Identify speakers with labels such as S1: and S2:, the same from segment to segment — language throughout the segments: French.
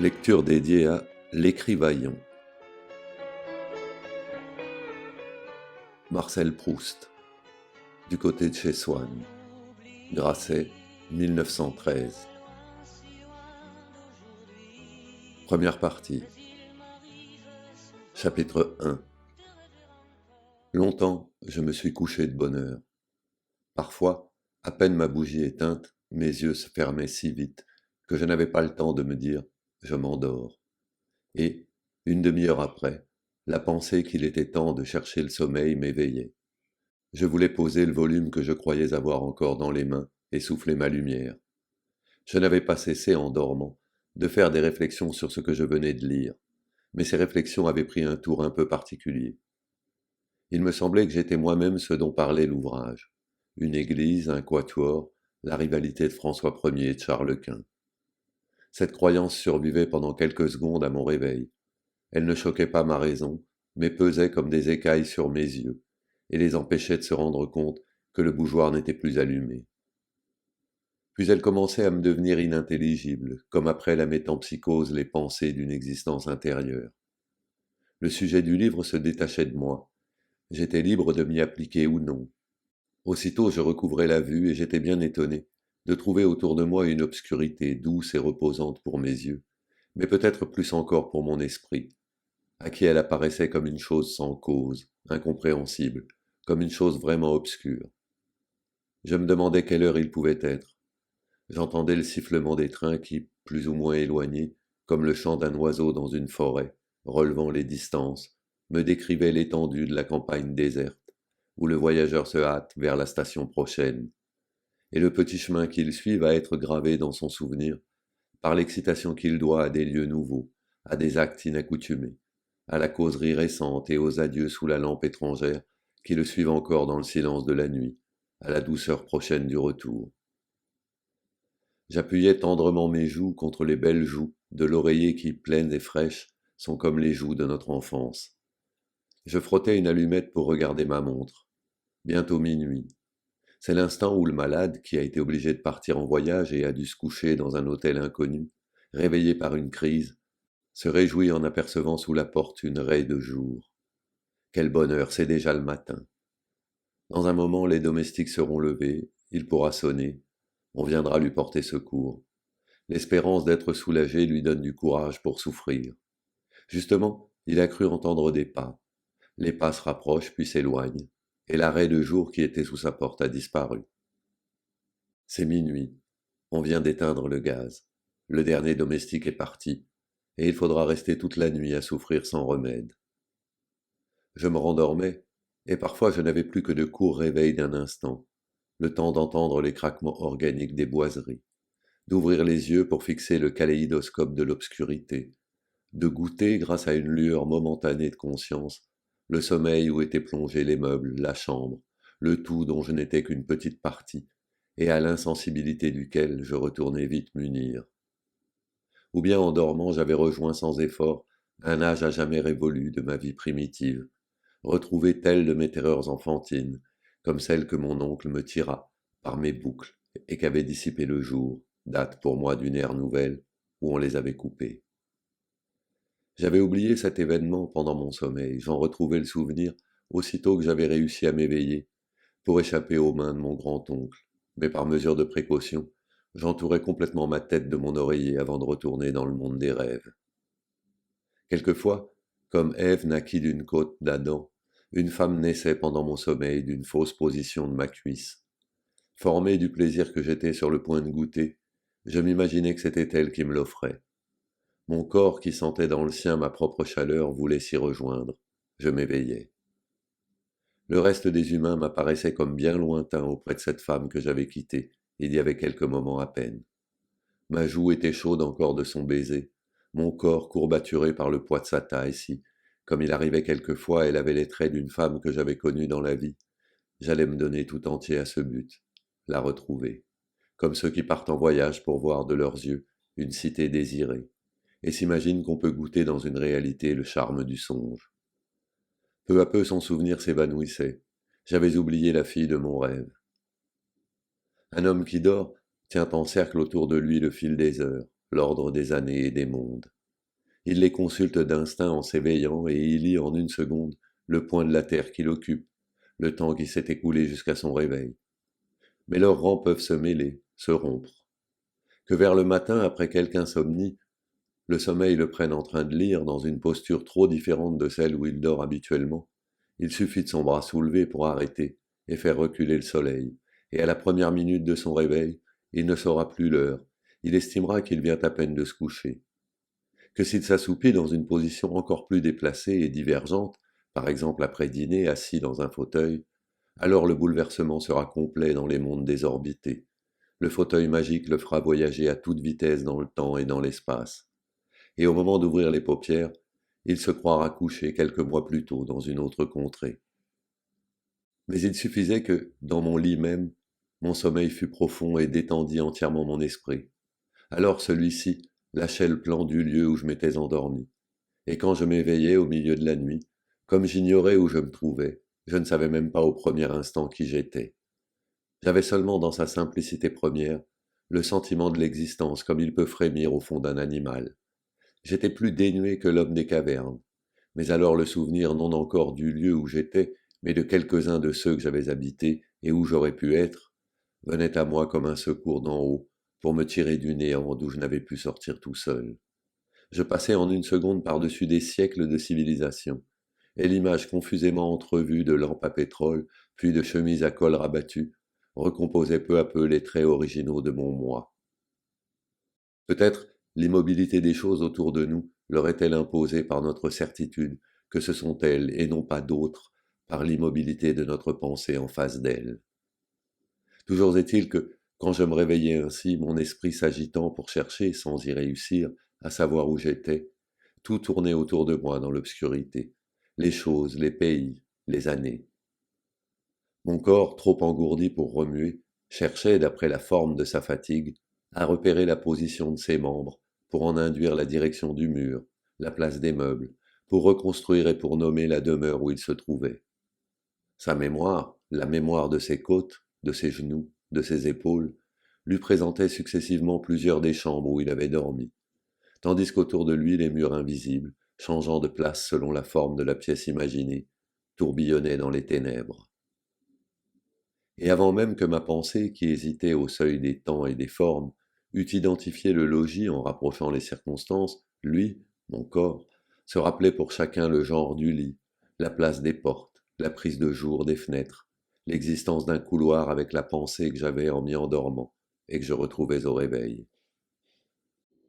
S1: Lecture dédiée à L'écrivaillon. Marcel Proust. Du côté de chez Swann. Grasset, 1913. Première partie. Chapitre 1. Longtemps, je me suis couché de bonne heure. Parfois, à peine ma bougie éteinte, mes yeux se fermaient si vite que je n'avais pas le temps de me dire « je m'endors ». Et, une demi-heure après, la pensée qu'il était temps de chercher le sommeil m'éveillait. Je voulais poser le volume que je croyais avoir encore dans les mains et souffler ma lumière. Je n'avais pas cessé, en dormant, de faire des réflexions sur ce que je venais de lire, mais ces réflexions avaient pris un tour un peu particulier. Il me semblait que j'étais moi-même ce dont parlait l'ouvrage. Une église, un quatuor, la rivalité de François Ier et de Charles Quint. Cette croyance survivait pendant quelques secondes à mon réveil. Elle ne choquait pas ma raison, mais pesait comme des écailles sur mes yeux, et les empêchait de se rendre compte que le bougeoir n'était plus allumé. Puis elle commençait à me devenir inintelligible, comme après la métempsycose les pensées d'une existence intérieure. Le sujet du livre se détachait de moi. J'étais libre de m'y appliquer ou non. Aussitôt je recouvrais la vue et j'étais bien étonné de trouver autour de moi une obscurité douce et reposante pour mes yeux, mais peut-être plus encore pour mon esprit, à qui elle apparaissait comme une chose sans cause, incompréhensible, comme une chose vraiment obscure. Je me demandais quelle heure il pouvait être. J'entendais le sifflement des trains qui, plus ou moins éloignés, comme le chant d'un oiseau dans une forêt, relevant les distances, me décrivaient l'étendue de la campagne déserte, où le voyageur se hâte vers la station prochaine. Et le petit chemin qu'il suit va être gravé dans son souvenir par l'excitation qu'il doit à des lieux nouveaux, à des actes inaccoutumés, à la causerie récente et aux adieux sous la lampe étrangère qui le suivent encore dans le silence de la nuit, à la douceur prochaine du retour. J'appuyais tendrement mes joues contre les belles joues de l'oreiller qui, pleines et fraîches, sont comme les joues de notre enfance. Je frottais une allumette pour regarder ma montre. Bientôt minuit. C'est l'instant où le malade, qui a été obligé de partir en voyage et a dû se coucher dans un hôtel inconnu, réveillé par une crise, se réjouit en apercevant sous la porte une raie de jour. Quel bonheur, c'est déjà le matin. Dans un moment, les domestiques seront levés, il pourra sonner, on viendra lui porter secours. L'espérance d'être soulagé lui donne du courage pour souffrir. Justement, il a cru entendre des pas. Les pas se rapprochent puis s'éloignent, et la raie de jour qui était sous sa porte a disparu. C'est minuit. On vient d'éteindre le gaz. Le dernier domestique est parti, et il faudra rester toute la nuit à souffrir sans remède. Je me rendormais, et parfois je n'avais plus que de courts réveils d'un instant, le temps d'entendre les craquements organiques des boiseries, d'ouvrir les yeux pour fixer le kaléidoscope de l'obscurité, de goûter, grâce à une lueur momentanée de conscience, le sommeil où étaient plongés les meubles, la chambre, le tout dont je n'étais qu'une petite partie, et à l'insensibilité duquel je retournais vite m'unir. Ou bien en dormant j'avais rejoint sans effort un âge à jamais révolu de ma vie primitive, retrouvé telle de mes terreurs enfantines, comme celle que mon oncle me tira par mes boucles et qu'avait dissipé le jour, date pour moi d'une ère nouvelle où on les avait coupées. J'avais oublié cet événement pendant mon sommeil, j'en retrouvais le souvenir aussitôt que j'avais réussi à m'éveiller pour échapper aux mains de mon grand-oncle, mais par mesure de précaution, j'entourais complètement ma tête de mon oreiller avant de retourner dans le monde des rêves. Quelquefois, comme Ève naquit d'une côte d'Adam, une femme naissait pendant mon sommeil d'une fausse position de ma cuisse. Formé du plaisir que j'étais sur le point de goûter, je m'imaginais que c'était elle qui me l'offrait. Mon corps, qui sentait dans le sien ma propre chaleur, voulait s'y rejoindre. Je m'éveillais. Le reste des humains m'apparaissait comme bien lointain auprès de cette femme que j'avais quittée, il y avait quelques moments à peine. Ma joue était chaude encore de son baiser, mon corps courbaturé par le poids de sa taille si, comme il arrivait quelquefois, elle avait les traits d'une femme que j'avais connue dans la vie, j'allais me donner tout entier à ce but, la retrouver, comme ceux qui partent en voyage pour voir de leurs yeux une cité désirée, et s'imaginent qu'on peut goûter dans une réalité le charme du songe. Peu à peu son souvenir s'évanouissait, j'avais oublié la fille de mon rêve. Un homme qui dort tient en cercle autour de lui le fil des heures, l'ordre des années et des mondes. Il les consulte d'instinct en s'éveillant et il lit en une seconde le point de la terre qu'il occupe, le temps qui s'est écoulé jusqu'à son réveil. Mais leurs rangs peuvent se mêler, se rompre. Que vers le matin, après quelque insomnie, le sommeil le prenne en train de lire dans une posture trop différente de celle où il dort habituellement, il suffit de son bras soulevé pour arrêter et faire reculer le soleil, et à la première minute de son réveil, il ne saura plus l'heure, il estimera qu'il vient à peine de se coucher. Que s'il s'assoupit dans une position encore plus déplacée et divergente, par exemple après dîner assis dans un fauteuil, alors le bouleversement sera complet dans les mondes désorbités. Le fauteuil magique le fera voyager à toute vitesse dans le temps et dans l'espace. Et au moment d'ouvrir les paupières, il se croira couché quelques mois plus tôt dans une autre contrée. Mais il suffisait que, dans mon lit même, mon sommeil fût profond et détendit entièrement mon esprit. Alors celui-ci lâchait le plan du lieu où je m'étais endormi. Et quand je m'éveillais au milieu de la nuit, comme j'ignorais où je me trouvais, je ne savais même pas au premier instant qui j'étais. J'avais seulement dans sa simplicité première le sentiment de l'existence comme il peut frémir au fond d'un animal. J'étais plus dénué que l'homme des cavernes, mais alors le souvenir non encore du lieu où j'étais, mais de quelques-uns de ceux que j'avais habités et où j'aurais pu être, venait à moi comme un secours d'en haut pour me tirer du néant d'où je n'avais pu sortir tout seul. Je passais en une seconde par-dessus des siècles de civilisation, et l'image confusément entrevue de lampes à pétrole, puis de chemises à col rabattu, recomposait peu à peu les traits originaux de mon moi. Peut-être l'immobilité des choses autour de nous leur est-elle imposée par notre certitude que ce sont elles et non pas d'autres, par l'immobilité de notre pensée en face d'elles. Toujours est-il que, quand je me réveillais ainsi, mon esprit s'agitant pour chercher, sans y réussir, à savoir où j'étais, tout tournait autour de moi dans l'obscurité, les choses, les pays, les années. Mon corps, trop engourdi pour remuer, cherchait, d'après la forme de sa fatigue, à repérer la position de ses membres, pour en induire la direction du mur, la place des meubles, pour reconstruire et pour nommer la demeure où il se trouvait. Sa mémoire, la mémoire de ses côtes, de ses genoux, de ses épaules, lui présentait successivement plusieurs des chambres où il avait dormi, tandis qu'autour de lui les murs invisibles, changeant de place selon la forme de la pièce imaginée, tourbillonnaient dans les ténèbres. Et avant même que ma pensée, qui hésitait au seuil des temps et des formes, eût identifié le logis en rapprochant les circonstances, lui, mon corps, se rappelait pour chacun le genre du lit, la place des portes, la prise de jour des fenêtres, l'existence d'un couloir avec la pensée que j'avais en m'y endormant et que je retrouvais au réveil.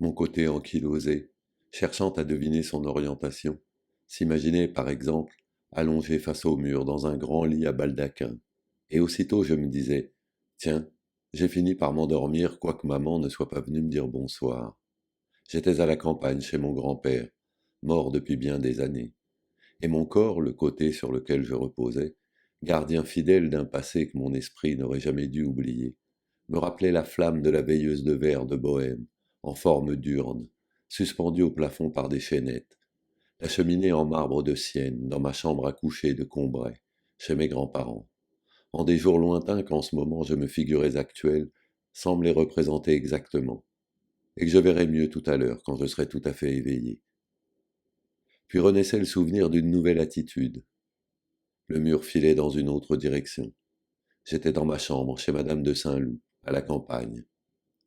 S1: Mon côté ankylosé, cherchant à deviner son orientation, s'imaginait par exemple allongé face au mur dans un grand lit à baldaquin, et aussitôt je me disais, tiens, j'ai fini par m'endormir quoique maman ne soit pas venue me dire bonsoir. J'étais à la campagne chez mon grand-père, mort depuis bien des années, et mon corps, le côté sur lequel je reposais, gardien fidèle d'un passé que mon esprit n'aurait jamais dû oublier, me rappelait la flamme de la veilleuse de verre de Bohême, en forme d'urne, suspendue au plafond par des chaînettes, la cheminée en marbre de Sienne dans ma chambre à coucher de Combray, chez mes grands-parents, en des jours lointains qu'en ce moment je me figurais actuels, semblent les représenter exactement, et que je verrai mieux tout à l'heure quand je serai tout à fait éveillé. Puis renaissait le souvenir d'une nouvelle attitude. Le mur filait dans une autre direction. J'étais dans ma chambre chez madame de Saint-Loup, à la campagne.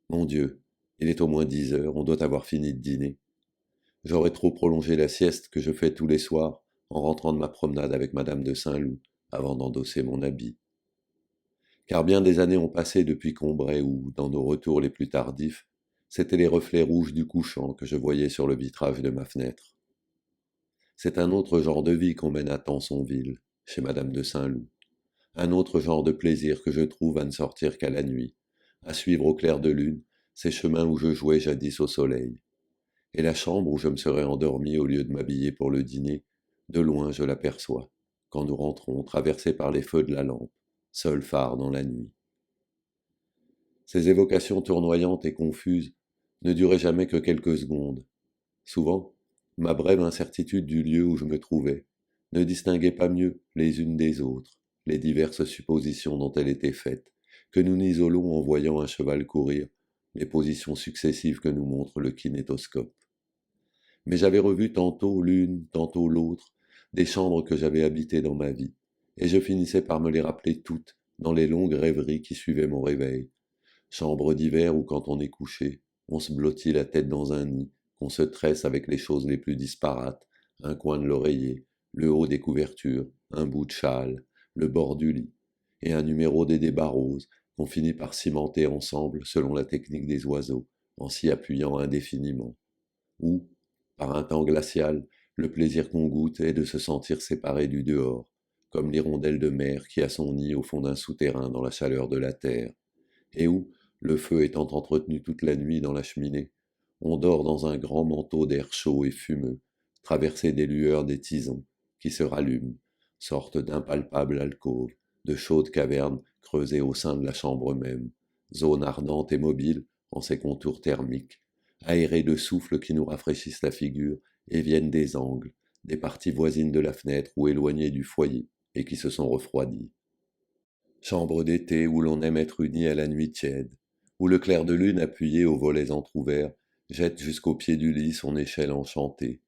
S1: Mon Dieu, il est au moins 10 heures, on doit avoir fini de dîner. J'aurais trop prolongé la sieste que je fais tous les soirs en rentrant de ma promenade avec madame de Saint-Loup avant d'endosser mon habit. Car bien des années ont passé depuis Combray où, dans nos retours les plus tardifs, c'étaient les reflets rouges du couchant que je voyais sur le vitrage de ma fenêtre. C'est un autre genre de vie qu'on mène à Tansonville, chez madame de Saint-Loup. Un autre genre de plaisir que je trouve à ne sortir qu'à la nuit, à suivre au clair de lune ces chemins où je jouais jadis au soleil. Et la chambre où je me serais endormi au lieu de m'habiller pour le dîner, de loin je l'aperçois, quand nous rentrons, traversés par les feux de la lampe, seul phare dans la nuit. Ces évocations tournoyantes et confuses ne duraient jamais que quelques secondes. Souvent, ma brève incertitude du lieu où je me trouvais ne distinguait pas mieux les unes des autres les diverses suppositions dont elle était faite, que nous n'isolons en voyant un cheval courir les positions successives que nous montre le kinétoscope. Mais j'avais revu tantôt l'une, tantôt l'autre, des chambres que j'avais habitées dans ma vie, et je finissais par me les rappeler toutes dans les longues rêveries qui suivaient mon réveil. Chambre d'hiver où quand on est couché, on se blottit la tête dans un nid, qu'on se tresse avec les choses les plus disparates, un coin de l'oreiller, le haut des couvertures, un bout de châle, le bord du lit, et un numéro des débats roses qu'on finit par cimenter ensemble selon la technique des oiseaux, en s'y appuyant indéfiniment. Ou, par un temps glacial, le plaisir qu'on goûte est de se sentir séparé du dehors, comme l'hirondelle de mer qui a son nid au fond d'un souterrain dans la chaleur de la terre, et où, le feu étant entretenu toute la nuit dans la cheminée, on dort dans un grand manteau d'air chaud et fumeux, traversé des lueurs des tisons, qui se rallument, sorte d'impalpables alcôves, de chaudes cavernes creusées au sein de la chambre même, zone ardente et mobile en ses contours thermiques, aérée de souffles qui nous rafraîchissent la figure et viennent des angles, des parties voisines de la fenêtre ou éloignées du foyer, et qui se sont refroidies. Chambre d'été où l'on aime être uni à la nuit tiède, où le clair de lune appuyé aux volets entr'ouverts jette jusqu'au pied du lit son échelle enchantée,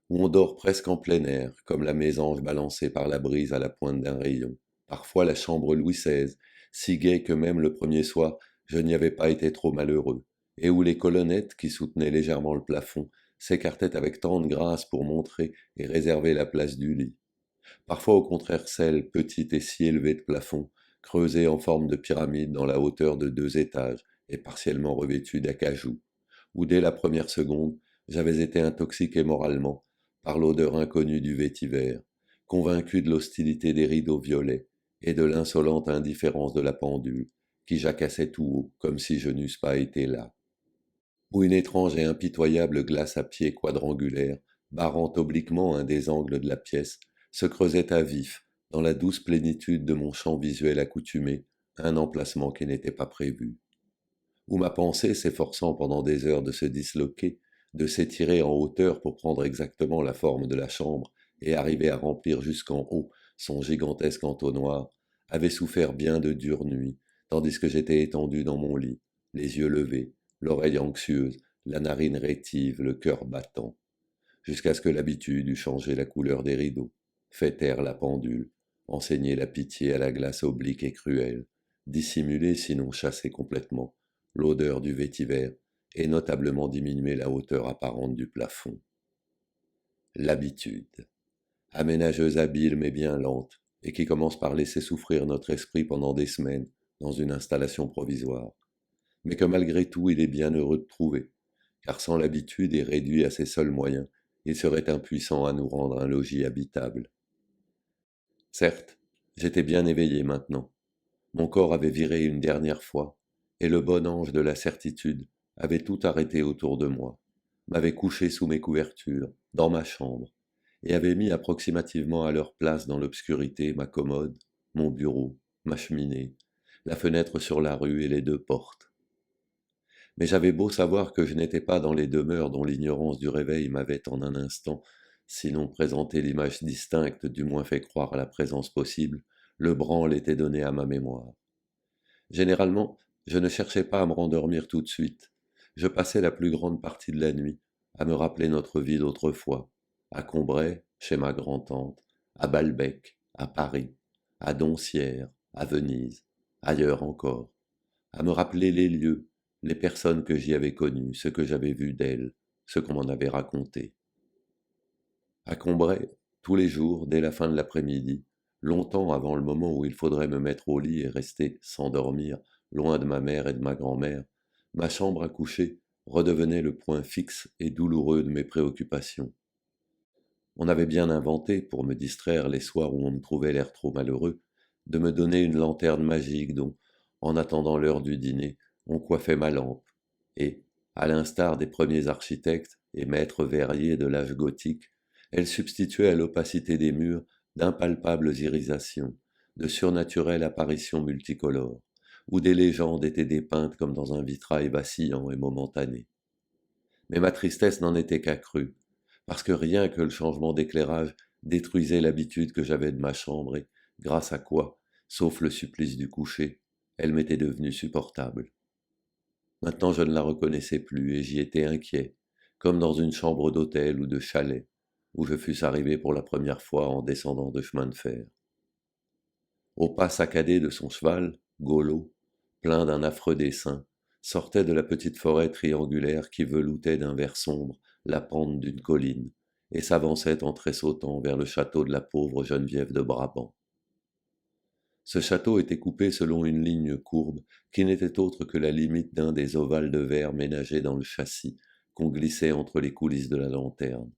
S1: où on dort presque en plein air, comme la mésange balancée par la brise à la pointe d'un rayon. Parfois la chambre Louis XVI, si gaie que même le premier soir je n'y avais pas été trop malheureux, et où les colonnettes qui soutenaient légèrement le plafond s'écartaient avec tant de grâce pour montrer et réserver la place du lit. Parfois au contraire celle, petite et si élevée de plafond, creusée en forme de pyramide dans la hauteur de 2 étages et partiellement revêtue d'acajou, où dès la première seconde, j'avais été intoxiqué moralement par l'odeur inconnue du vétiver, convaincu de l'hostilité des rideaux violets et de l'insolente indifférence de la pendule, qui jacassait tout haut, comme si je n'eusse pas été là. Où une étrange et impitoyable glace à pieds quadrangulaires, barrant obliquement un des angles de la pièce, se creusait à vif, dans la douce plénitude de mon champ visuel accoutumé, un emplacement qui n'était pas prévu. Où ma pensée, s'efforçant pendant des heures de se disloquer, de s'étirer en hauteur pour prendre exactement la forme de la chambre et arriver à remplir jusqu'en haut son gigantesque entonnoir, avait souffert bien de dures nuits, tandis que j'étais étendu dans mon lit, les yeux levés, l'oreille anxieuse, la narine rétive, le cœur battant, jusqu'à ce que l'habitude eût changé la couleur des rideaux, fait taire la pendule, enseigné la pitié à la glace oblique et cruelle, dissimulé sinon chassé complètement l'odeur du vétiver et notablement diminué la hauteur apparente du plafond. L'habitude, aménageuse habile mais bien lente, et qui commence par laisser souffrir notre esprit pendant des semaines dans une installation provisoire, mais que malgré tout il est bien heureux de trouver, car sans l'habitude et réduit à ses seuls moyens, il serait impuissant à nous rendre un logis habitable. Certes, j'étais bien éveillé maintenant. Mon corps avait viré une dernière fois, et le bon ange de la certitude avait tout arrêté autour de moi, m'avait couché sous mes couvertures, dans ma chambre, et avait mis approximativement à leur place dans l'obscurité ma commode, mon bureau, ma cheminée, la fenêtre sur la rue et les 2 portes. Mais j'avais beau savoir que je n'étais pas dans les demeures dont l'ignorance du réveil m'avait en un instant, sinon présenté l'image distincte, du moins fait croire à la présence possible, le branle était donné à ma mémoire. Généralement, je ne cherchais pas à me rendormir tout de suite. Je passais la plus grande partie de la nuit à me rappeler notre vie d'autrefois, à Combray, chez ma grand-tante, à Balbec, à Paris, à Doncières, à Venise, ailleurs encore, à me rappeler les lieux, les personnes que j'y avais connues, ce que j'avais vu d'elles, ce qu'on m'en avait raconté. À Combray, tous les jours, dès la fin de l'après-midi, longtemps avant le moment où il faudrait me mettre au lit et rester, sans dormir, loin de ma mère et de ma grand-mère, ma chambre à coucher redevenait le point fixe et douloureux de mes préoccupations. On avait bien inventé, pour me distraire les soirs où on me trouvait l'air trop malheureux, de me donner une lanterne magique dont, en attendant l'heure du dîner, on coiffait ma lampe, et, à l'instar des premiers architectes et maîtres verriers de l'âge gothique, elle substituait à l'opacité des murs d'impalpables irisations, de surnaturelles apparitions multicolores, où des légendes étaient dépeintes comme dans un vitrail vacillant et momentané. Mais ma tristesse n'en était qu'accrue, parce que rien que le changement d'éclairage détruisait l'habitude que j'avais de ma chambre et, grâce à quoi, sauf le supplice du coucher, elle m'était devenue supportable. Maintenant je ne la reconnaissais plus et j'y étais inquiet, comme dans une chambre d'hôtel ou de chalet, où je fusse arrivé pour la première fois en descendant de chemin de fer. Au pas saccadé de son cheval, Golo, plein d'un affreux dessein, sortait de la petite forêt triangulaire qui veloutait d'un vert sombre la pente d'une colline, et s'avançait en tressautant vers le château de la pauvre Geneviève de Brabant. Ce château était coupé selon une ligne courbe qui n'était autre que la limite d'un des ovales de verre ménagés dans le châssis qu'on glissait entre les coulisses de la lanterne.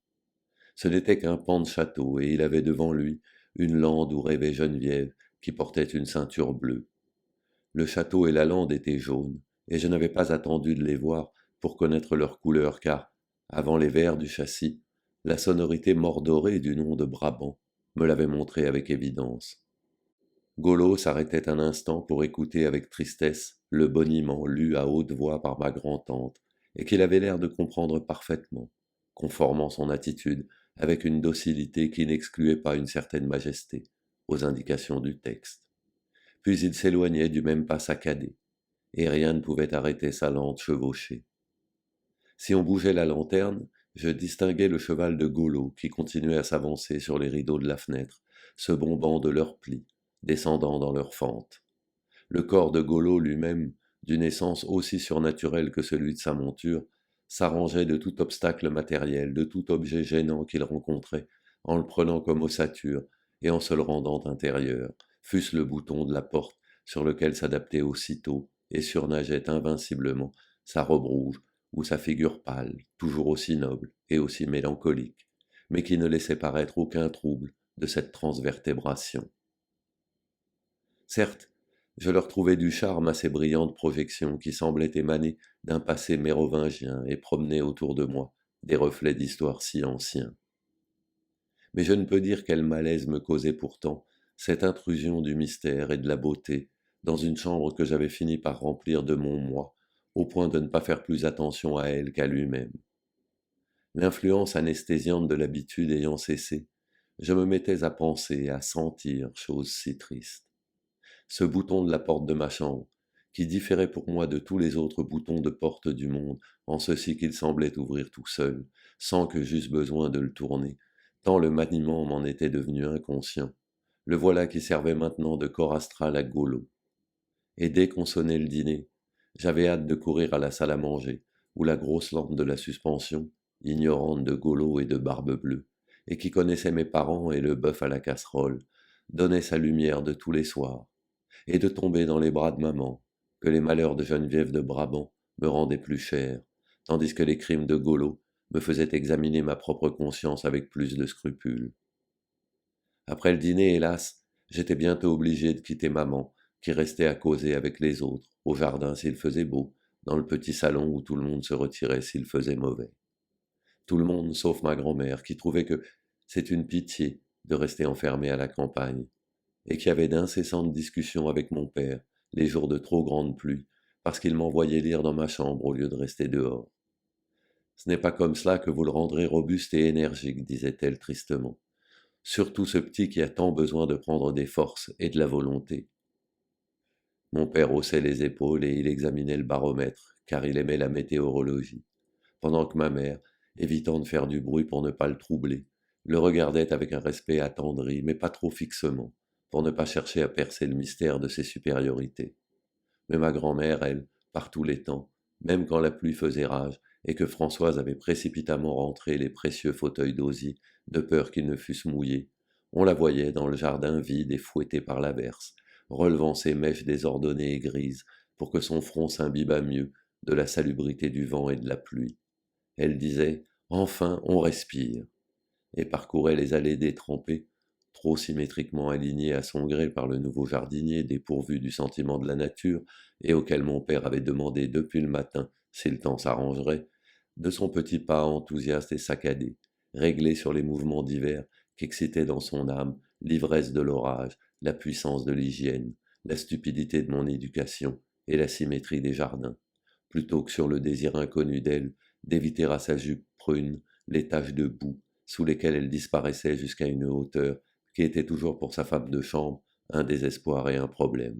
S1: Ce n'était qu'un pan de château, et il avait devant lui une lande où rêvait Geneviève, qui portait une ceinture bleue. Le château et la lande étaient jaunes, et je n'avais pas attendu de les voir pour connaître leur couleur, car, avant les vers du châssis, la sonorité mordorée du nom de Brabant me l'avait montré avec évidence. Golo s'arrêtait un instant pour écouter avec tristesse le boniment lu à haute voix par ma grand-tante, et qu'il avait l'air de comprendre parfaitement, conformant son attitude avec une docilité qui n'excluait pas une certaine majesté aux indications du texte. Puis il s'éloignait du même pas saccadé, et rien ne pouvait arrêter sa lente chevauchée. Si on bougeait la lanterne, je distinguais le cheval de Golo qui continuait à s'avancer sur les rideaux de la fenêtre, se bombant de leurs plis, descendant dans leurs fentes. Le corps de Golo lui-même, d'une essence aussi surnaturelle que celui de sa monture, s'arrangeait de tout obstacle matériel, de tout objet gênant qu'il rencontrait, en le prenant comme ossature et en se le rendant intérieur, fût-ce le bouton de la porte sur lequel s'adaptait aussitôt et surnageait invinciblement sa robe rouge ou sa figure pâle, toujours aussi noble et aussi mélancolique, mais qui ne laissait paraître aucun trouble de cette transvertébration. Certes, je leur trouvais du charme à ces brillantes projections qui semblaient émaner d'un passé mérovingien et promener autour de moi des reflets d'histoire si anciens. Mais je ne peux dire quel malaise me causait pourtant cette intrusion du mystère et de la beauté dans une chambre que j'avais fini par remplir de mon moi, au point de ne pas faire plus attention à elle qu'à lui-même. L'influence anesthésiante de l'habitude ayant cessé, je me mettais à penser, à sentir, chose si triste. Ce bouton de la porte de ma chambre, qui différait pour moi de tous les autres boutons de porte du monde, en ceci qu'il semblait ouvrir tout seul, sans que j'eusse besoin de le tourner, tant le maniement m'en était devenu inconscient. Le voilà qui servait maintenant de corps astral à Golo. Et dès qu'on sonnait le dîner, j'avais hâte de courir à la salle à manger, où la grosse lampe de la suspension, ignorante de Golo et de Barbe-Bleue, et qui connaissait mes parents et le bœuf à la casserole, donnait sa lumière de tous les soirs, et de tomber dans les bras de maman, que les malheurs de Geneviève de Brabant me rendaient plus chers, tandis que les crimes de Golo me faisaient examiner ma propre conscience avec plus de scrupules. Après le dîner, hélas, j'étais bientôt obligé de quitter maman, qui restait à causer avec les autres, au jardin s'il faisait beau, dans le petit salon où tout le monde se retirait s'il faisait mauvais. Tout le monde, sauf ma grand-mère, qui trouvait que c'est une pitié de rester enfermée à la campagne, et qui avait d'incessantes discussions avec mon père, les jours de trop grande pluie, parce qu'il m'envoyait lire dans ma chambre au lieu de rester dehors. Ce n'est pas comme cela que vous le rendrez robuste et énergique, disait-elle tristement. Surtout ce petit qui a tant besoin de prendre des forces et de la volonté. Mon père haussait les épaules et il examinait le baromètre, car il aimait la météorologie, pendant que ma mère, évitant de faire du bruit pour ne pas le troubler, le regardait avec un respect attendri, mais pas trop fixement, pour ne pas chercher à percer le mystère de ses supériorités. Mais ma grand-mère, elle, par tous les temps, même quand la pluie faisait rage, et que Françoise avait précipitamment rentré les précieux fauteuils d'osier, de peur qu'ils ne fussent mouillés, on la voyait dans le jardin vide et fouetté par l'averse, relevant ses mèches désordonnées et grises, pour que son front s'imbibât mieux de la salubrité du vent et de la pluie. Elle disait « Enfin, on respire !» et parcourait les allées détrempées, trop symétriquement alignées à son gré par le nouveau jardinier dépourvu du sentiment de la nature et auquel mon père avait demandé depuis le matin si le temps s'arrangerait, de son petit pas enthousiaste et saccadé, réglé sur les mouvements divers qu'excitait dans son âme l'ivresse de l'orage, la puissance de l'hygiène, la stupidité de mon éducation et la symétrie des jardins, plutôt que sur le désir inconnu d'elle d'éviter à sa jupe prune les taches de boue sous lesquelles elle disparaissait jusqu'à une hauteur qui était toujours pour sa femme de chambre un désespoir et un problème.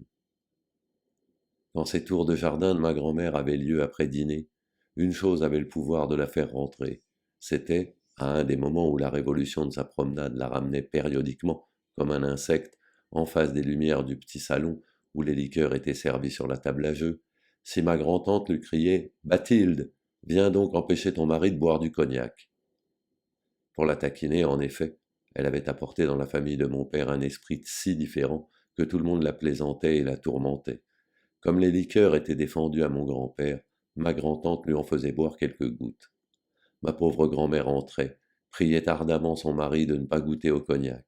S1: Quand ces tours de jardin de ma grand-mère avaient lieu après dîner, une chose avait le pouvoir de la faire rentrer. C'était, à un des moments où la révolution de sa promenade la ramenait périodiquement, comme un insecte, en face des lumières du petit salon où les liqueurs étaient servies sur la table à jeu, si ma grand-tante lui criait Bathilde, viens donc empêcher ton mari de boire du cognac. Pour la taquiner, en effet, elle avait apporté dans la famille de mon père un esprit si différent que tout le monde la plaisantait et la tourmentait. Comme les liqueurs étaient défendues à mon grand-père, ma grand-tante lui en faisait boire quelques gouttes. Ma pauvre grand-mère entrait, priait ardemment son mari de ne pas goûter au cognac.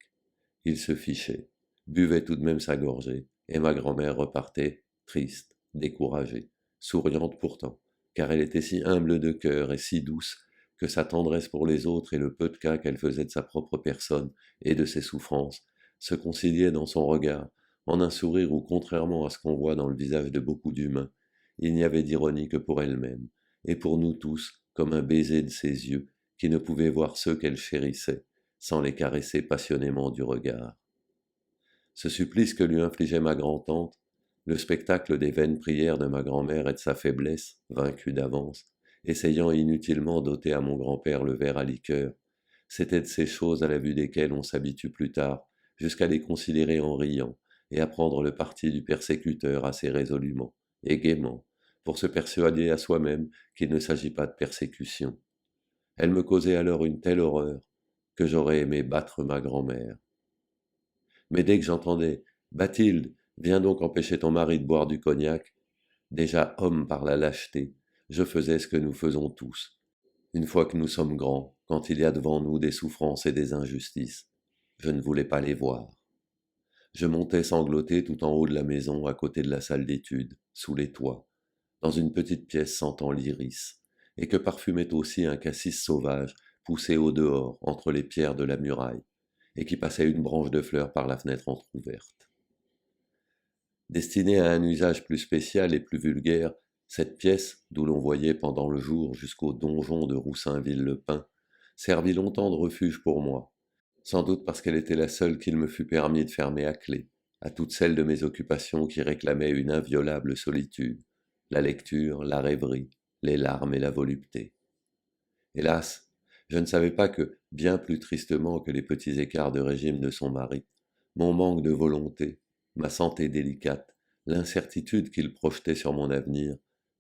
S1: Il se fichait, buvait tout de même sa gorgée, et ma grand-mère repartait, triste, découragée, souriante pourtant, car elle était si humble de cœur et si douce que sa tendresse pour les autres et le peu de cas qu'elle faisait de sa propre personne et de ses souffrances se conciliaient dans son regard, en un sourire où, contrairement à ce qu'on voit dans le visage de beaucoup d'humains, il n'y avait d'ironie que pour elle-même, et pour nous tous, comme un baiser de ses yeux, qui ne pouvaient voir ceux qu'elle chérissait, sans les caresser passionnément du regard. Ce supplice que lui infligeait ma grand-tante, le spectacle des vaines prières de ma grand-mère et de sa faiblesse, vaincue d'avance, essayant inutilement d'ôter à mon grand-père le verre à liqueur, c'était de ces choses à la vue desquelles on s'habitue plus tard, jusqu'à les considérer en riant, et à prendre le parti du persécuteur assez résolument et gaiement, pour se persuader à soi-même qu'il ne s'agit pas de persécution. Elle me causait alors une telle horreur que j'aurais aimé battre ma grand-mère. Mais dès que j'entendais Bathilde, viens donc empêcher ton mari de boire du cognac, déjà homme par la lâcheté, je faisais ce que nous faisons tous, une fois que nous sommes grands, quand il y a devant nous des souffrances et des injustices. Je ne voulais pas les voir. Je montais sangloté tout en haut de la maison, à côté de la salle d'études, sous les toits, dans une petite pièce sentant l'iris, et que parfumait aussi un cassis sauvage poussé au dehors, entre les pierres de la muraille, et qui passait une branche de fleurs par la fenêtre entr'ouverte. Destinée à un usage plus spécial et plus vulgaire, cette pièce, d'où l'on voyait pendant le jour jusqu'au donjon de Roussainville-le-Pin, servit longtemps de refuge pour moi, sans doute parce qu'elle était la seule qu'il me fut permis de fermer à clé, à toutes celles de mes occupations qui réclamaient une inviolable solitude, la lecture, la rêverie, les larmes et la volupté. Hélas, je ne savais pas que, bien plus tristement que les petits écarts de régime de son mari, mon manque de volonté, ma santé délicate, l'incertitude qu'il projetait sur mon avenir,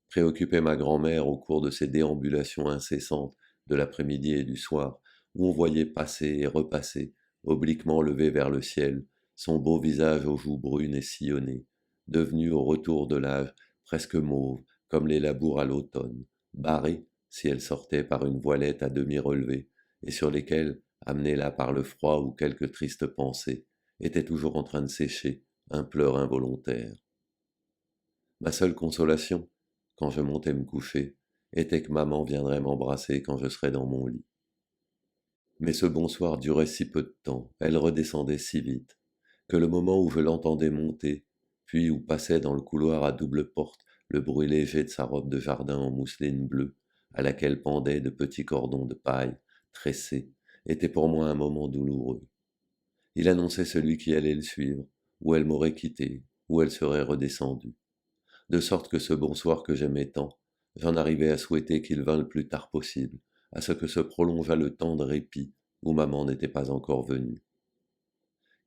S1: préoccupaient ma grand-mère au cours de ces déambulations incessantes de l'après-midi et du soir, où on voyait passer et repasser, obliquement levé vers le ciel, son beau visage aux joues brunes et sillonnées, devenu au retour de l'âge presque mauve, comme les labours à l'automne, barré, si elle sortait par une voilette à demi relevée, et sur lesquelles, amenée là par le froid ou quelque triste pensée, était toujours en train de sécher un pleur involontaire. Ma seule consolation, quand je montais me coucher, était que maman viendrait m'embrasser quand je serais dans mon lit. Mais ce bonsoir durait si peu de temps, elle redescendait si vite, que le moment où je l'entendais monter, puis où passait dans le couloir à double porte le bruit léger de sa robe de jardin en mousseline bleue, à laquelle pendaient de petits cordons de paille, tressés, était pour moi un moment douloureux. Il annonçait celui qui allait le suivre, où elle m'aurait quitté, où elle serait redescendue. De sorte que ce bonsoir que j'aimais tant, j'en arrivais à souhaiter qu'il vînt le plus tard possible, à ce que se prolongeât le temps de répit où maman n'était pas encore venue.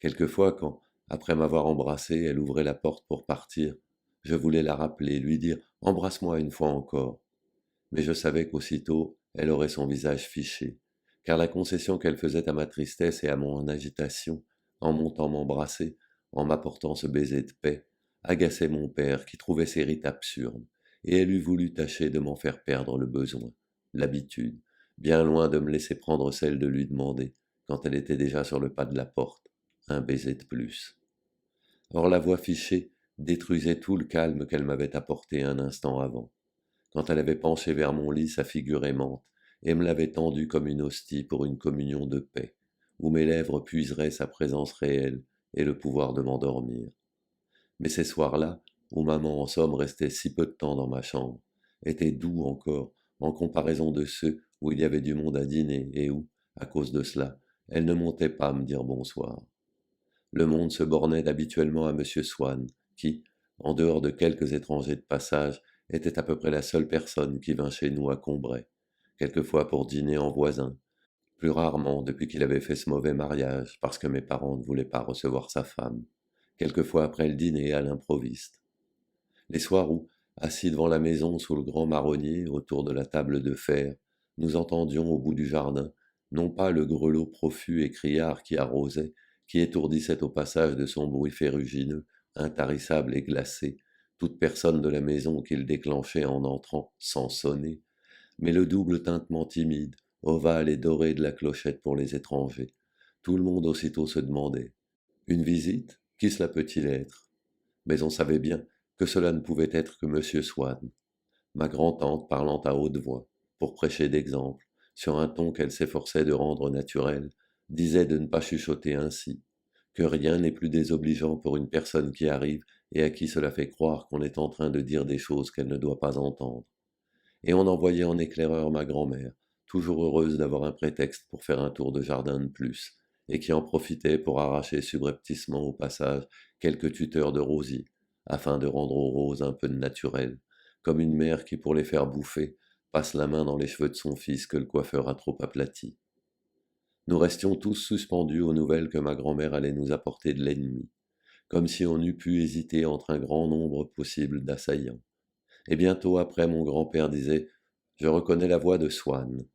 S1: Quelquefois, quand, après m'avoir embrassé, elle ouvrait la porte pour partir, je voulais la rappeler, lui dire Embrasse-moi une fois encore. Mais je savais qu'aussitôt elle aurait son visage fiché, car la concession qu'elle faisait à ma tristesse et à mon agitation, en montant m'embrasser, en m'apportant ce baiser de paix, agaçait mon père qui trouvait ces rites absurdes, et elle eût voulu tâcher de m'en faire perdre le besoin, l'habitude, bien loin de me laisser prendre celle de lui demander, quand elle était déjà sur le pas de la porte, un baiser de plus. Or la voix fichée détruisait tout le calme qu'elle m'avait apporté un instant avant, quand elle avait penché vers mon lit sa figure aimante, et me l'avait tendue comme une hostie pour une communion de paix, où mes lèvres puiseraient sa présence réelle et le pouvoir de m'endormir. Mais ces soirs-là, où maman en somme restait si peu de temps dans ma chambre, étaient doux encore, en comparaison de ceux où il y avait du monde à dîner et où, à cause de cela, elle ne montait pas me dire bonsoir. Le monde se bornait habituellement à M. Swann, qui, en dehors de quelques étrangers de passage, était à peu près la seule personne qui vint chez nous à Combray, quelquefois pour dîner en voisin, plus rarement depuis qu'il avait fait ce mauvais mariage, parce que mes parents ne voulaient pas recevoir sa femme, quelquefois après le dîner à l'improviste. Les soirs où, assis devant la maison sous le grand marronnier, autour de la table de fer, nous entendions au bout du jardin, non pas le grelot profus et criard qui arrosait, qui étourdissait au passage de son bruit ferrugineux, intarissable et glacé, toute personne de la maison qu'il déclenchait en entrant sans sonner, mais le double tintement timide, ovale et doré de la clochette pour les étrangers. Tout le monde aussitôt se demandait: une visite? Qui cela peut-il être? Mais on savait bien que cela ne pouvait être que M. Swann, ma grand-tante parlant à haute voix, pour prêcher d'exemple, sur un ton qu'elle s'efforçait de rendre naturel, disait de ne pas chuchoter ainsi, que rien n'est plus désobligeant pour une personne qui arrive et à qui cela fait croire qu'on est en train de dire des choses qu'elle ne doit pas entendre. Et on envoyait en éclaireur ma grand-mère, toujours heureuse d'avoir un prétexte pour faire un tour de jardin de plus, et qui en profitait pour arracher subrepticement au passage quelques tuteurs de rosiers, afin de rendre aux roses un peu de naturel, comme une mère qui, pour les faire bouffer, passe la main dans les cheveux de son fils que le coiffeur a trop aplatis. Nous restions tous suspendus aux nouvelles que ma grand-mère allait nous apporter de l'ennemi, comme si on eût pu hésiter entre un grand nombre possible d'assaillants. Et bientôt après, mon grand-père disait: Je reconnais la voix de Swann.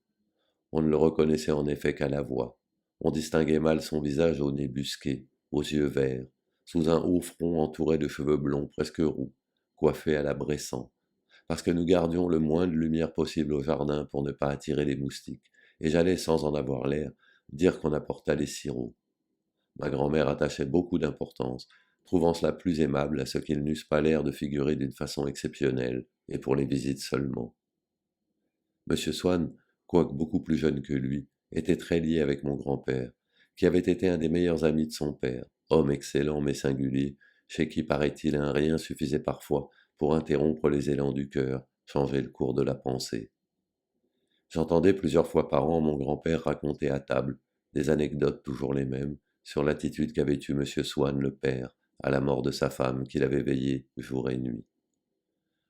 S1: On ne le reconnaissait en effet qu'à la voix. On distinguait mal son visage au nez busqué, aux yeux verts, sous un haut front entouré de cheveux blonds presque roux, coiffés à la Bressan, parce que nous gardions le moins de lumière possible au jardin pour ne pas attirer les moustiques, et j'allais, sans en avoir l'air, dire qu'on apporta les sirops. Ma grand-mère attachait beaucoup d'importance, trouvant cela plus aimable à ce qu'ils n'eussent pas l'air de figurer d'une façon exceptionnelle, et pour les visites seulement. Monsieur Swann, quoique beaucoup plus jeune que lui, était très lié avec mon grand-père, qui avait été un des meilleurs amis de son père, homme excellent mais singulier, chez qui, paraît-il, un rien suffisait parfois pour interrompre les élans du cœur, changer le cours de la pensée. J'entendais plusieurs fois par an mon grand-père raconter à table des anecdotes toujours les mêmes sur l'attitude qu'avait eue monsieur Swann le père à la mort de sa femme qu'il avait veillée jour et nuit.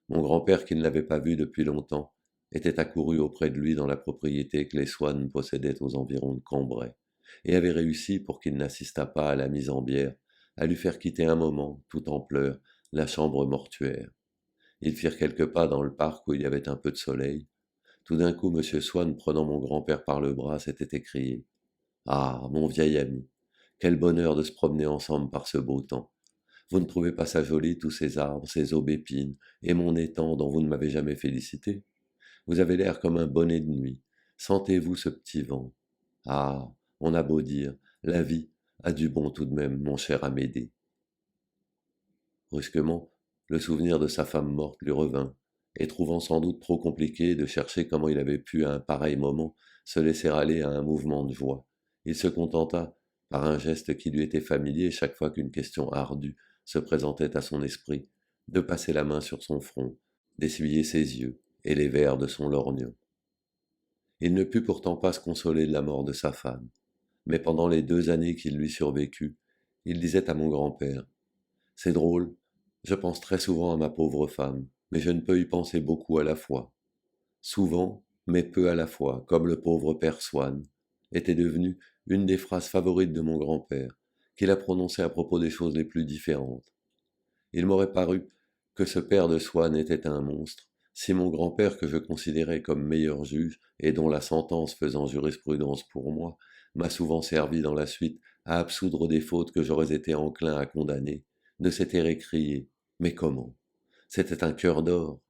S1: Mon grand-père, qui ne l'avait pas vu depuis longtemps, était accouru auprès de lui dans la propriété que les Swann possédaient aux environs de Cambrai, et avait réussi, pour qu'il n'assistât pas à la mise en bière, à lui faire quitter un moment, tout en pleurs, la chambre mortuaire. Ils firent quelques pas dans le parc où il y avait un peu de soleil. Tout d'un coup, M. Swann, prenant mon grand-père par le bras, s'était écrié: Ah, mon vieil ami, quel bonheur de se promener ensemble par ce beau temps! Vous ne trouvez pas ça joli, tous ces arbres, ces aubépines, et mon étang dont vous ne m'avez jamais félicité? Vous avez l'air comme un bonnet de nuit. Sentez-vous ce petit vent? Ah, on a beau dire, la vie a du bon tout de même, mon cher Amédée. Brusquement, le souvenir de sa femme morte lui revint, et trouvant sans doute trop compliqué de chercher comment il avait pu à un pareil moment se laisser aller à un mouvement de joie, il se contenta, par un geste qui lui était familier chaque fois qu'une question ardue se présentait à son esprit, de passer la main sur son front, d'essuyer ses yeux et les vers de son lorgnon. Il ne put pourtant pas se consoler de la mort de sa femme, mais pendant les 2 années qu'il lui survécut, il disait à mon grand-père: C'est drôle, je pense très souvent à ma pauvre femme, mais je ne peux y penser beaucoup à la fois. Souvent, mais peu à la fois, comme le pauvre père Swann, était devenu une des phrases favorites de mon grand-père, qu'il a prononcées à propos des choses les plus différentes. Il m'aurait paru que ce père de Swann était un monstre, si mon grand-père, que je considérais comme meilleur juge, et dont la sentence faisant jurisprudence pour moi, m'a souvent servi dans la suite à absoudre des fautes que j'aurais été enclin à condamner, ne s'était écrié: Mais comment? C'était un cœur d'or.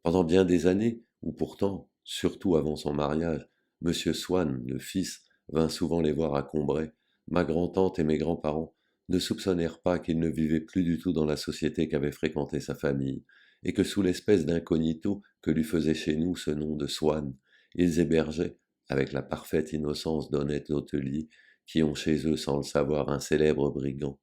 S1: Pendant bien des années, où pourtant, surtout avant son mariage, M. Swann, le fils, vint souvent les voir à Combray, ma grand-tante et mes grands-parents ne soupçonnèrent pas qu'il ne vivait plus du tout dans la société qu'avait fréquentée sa famille, et que sous l'espèce d'incognito que lui faisait chez nous ce nom de Swann, ils hébergeaient, avec la parfaite innocence d'honnêtes hôteliers qui ont chez eux sans le savoir un célèbre brigand,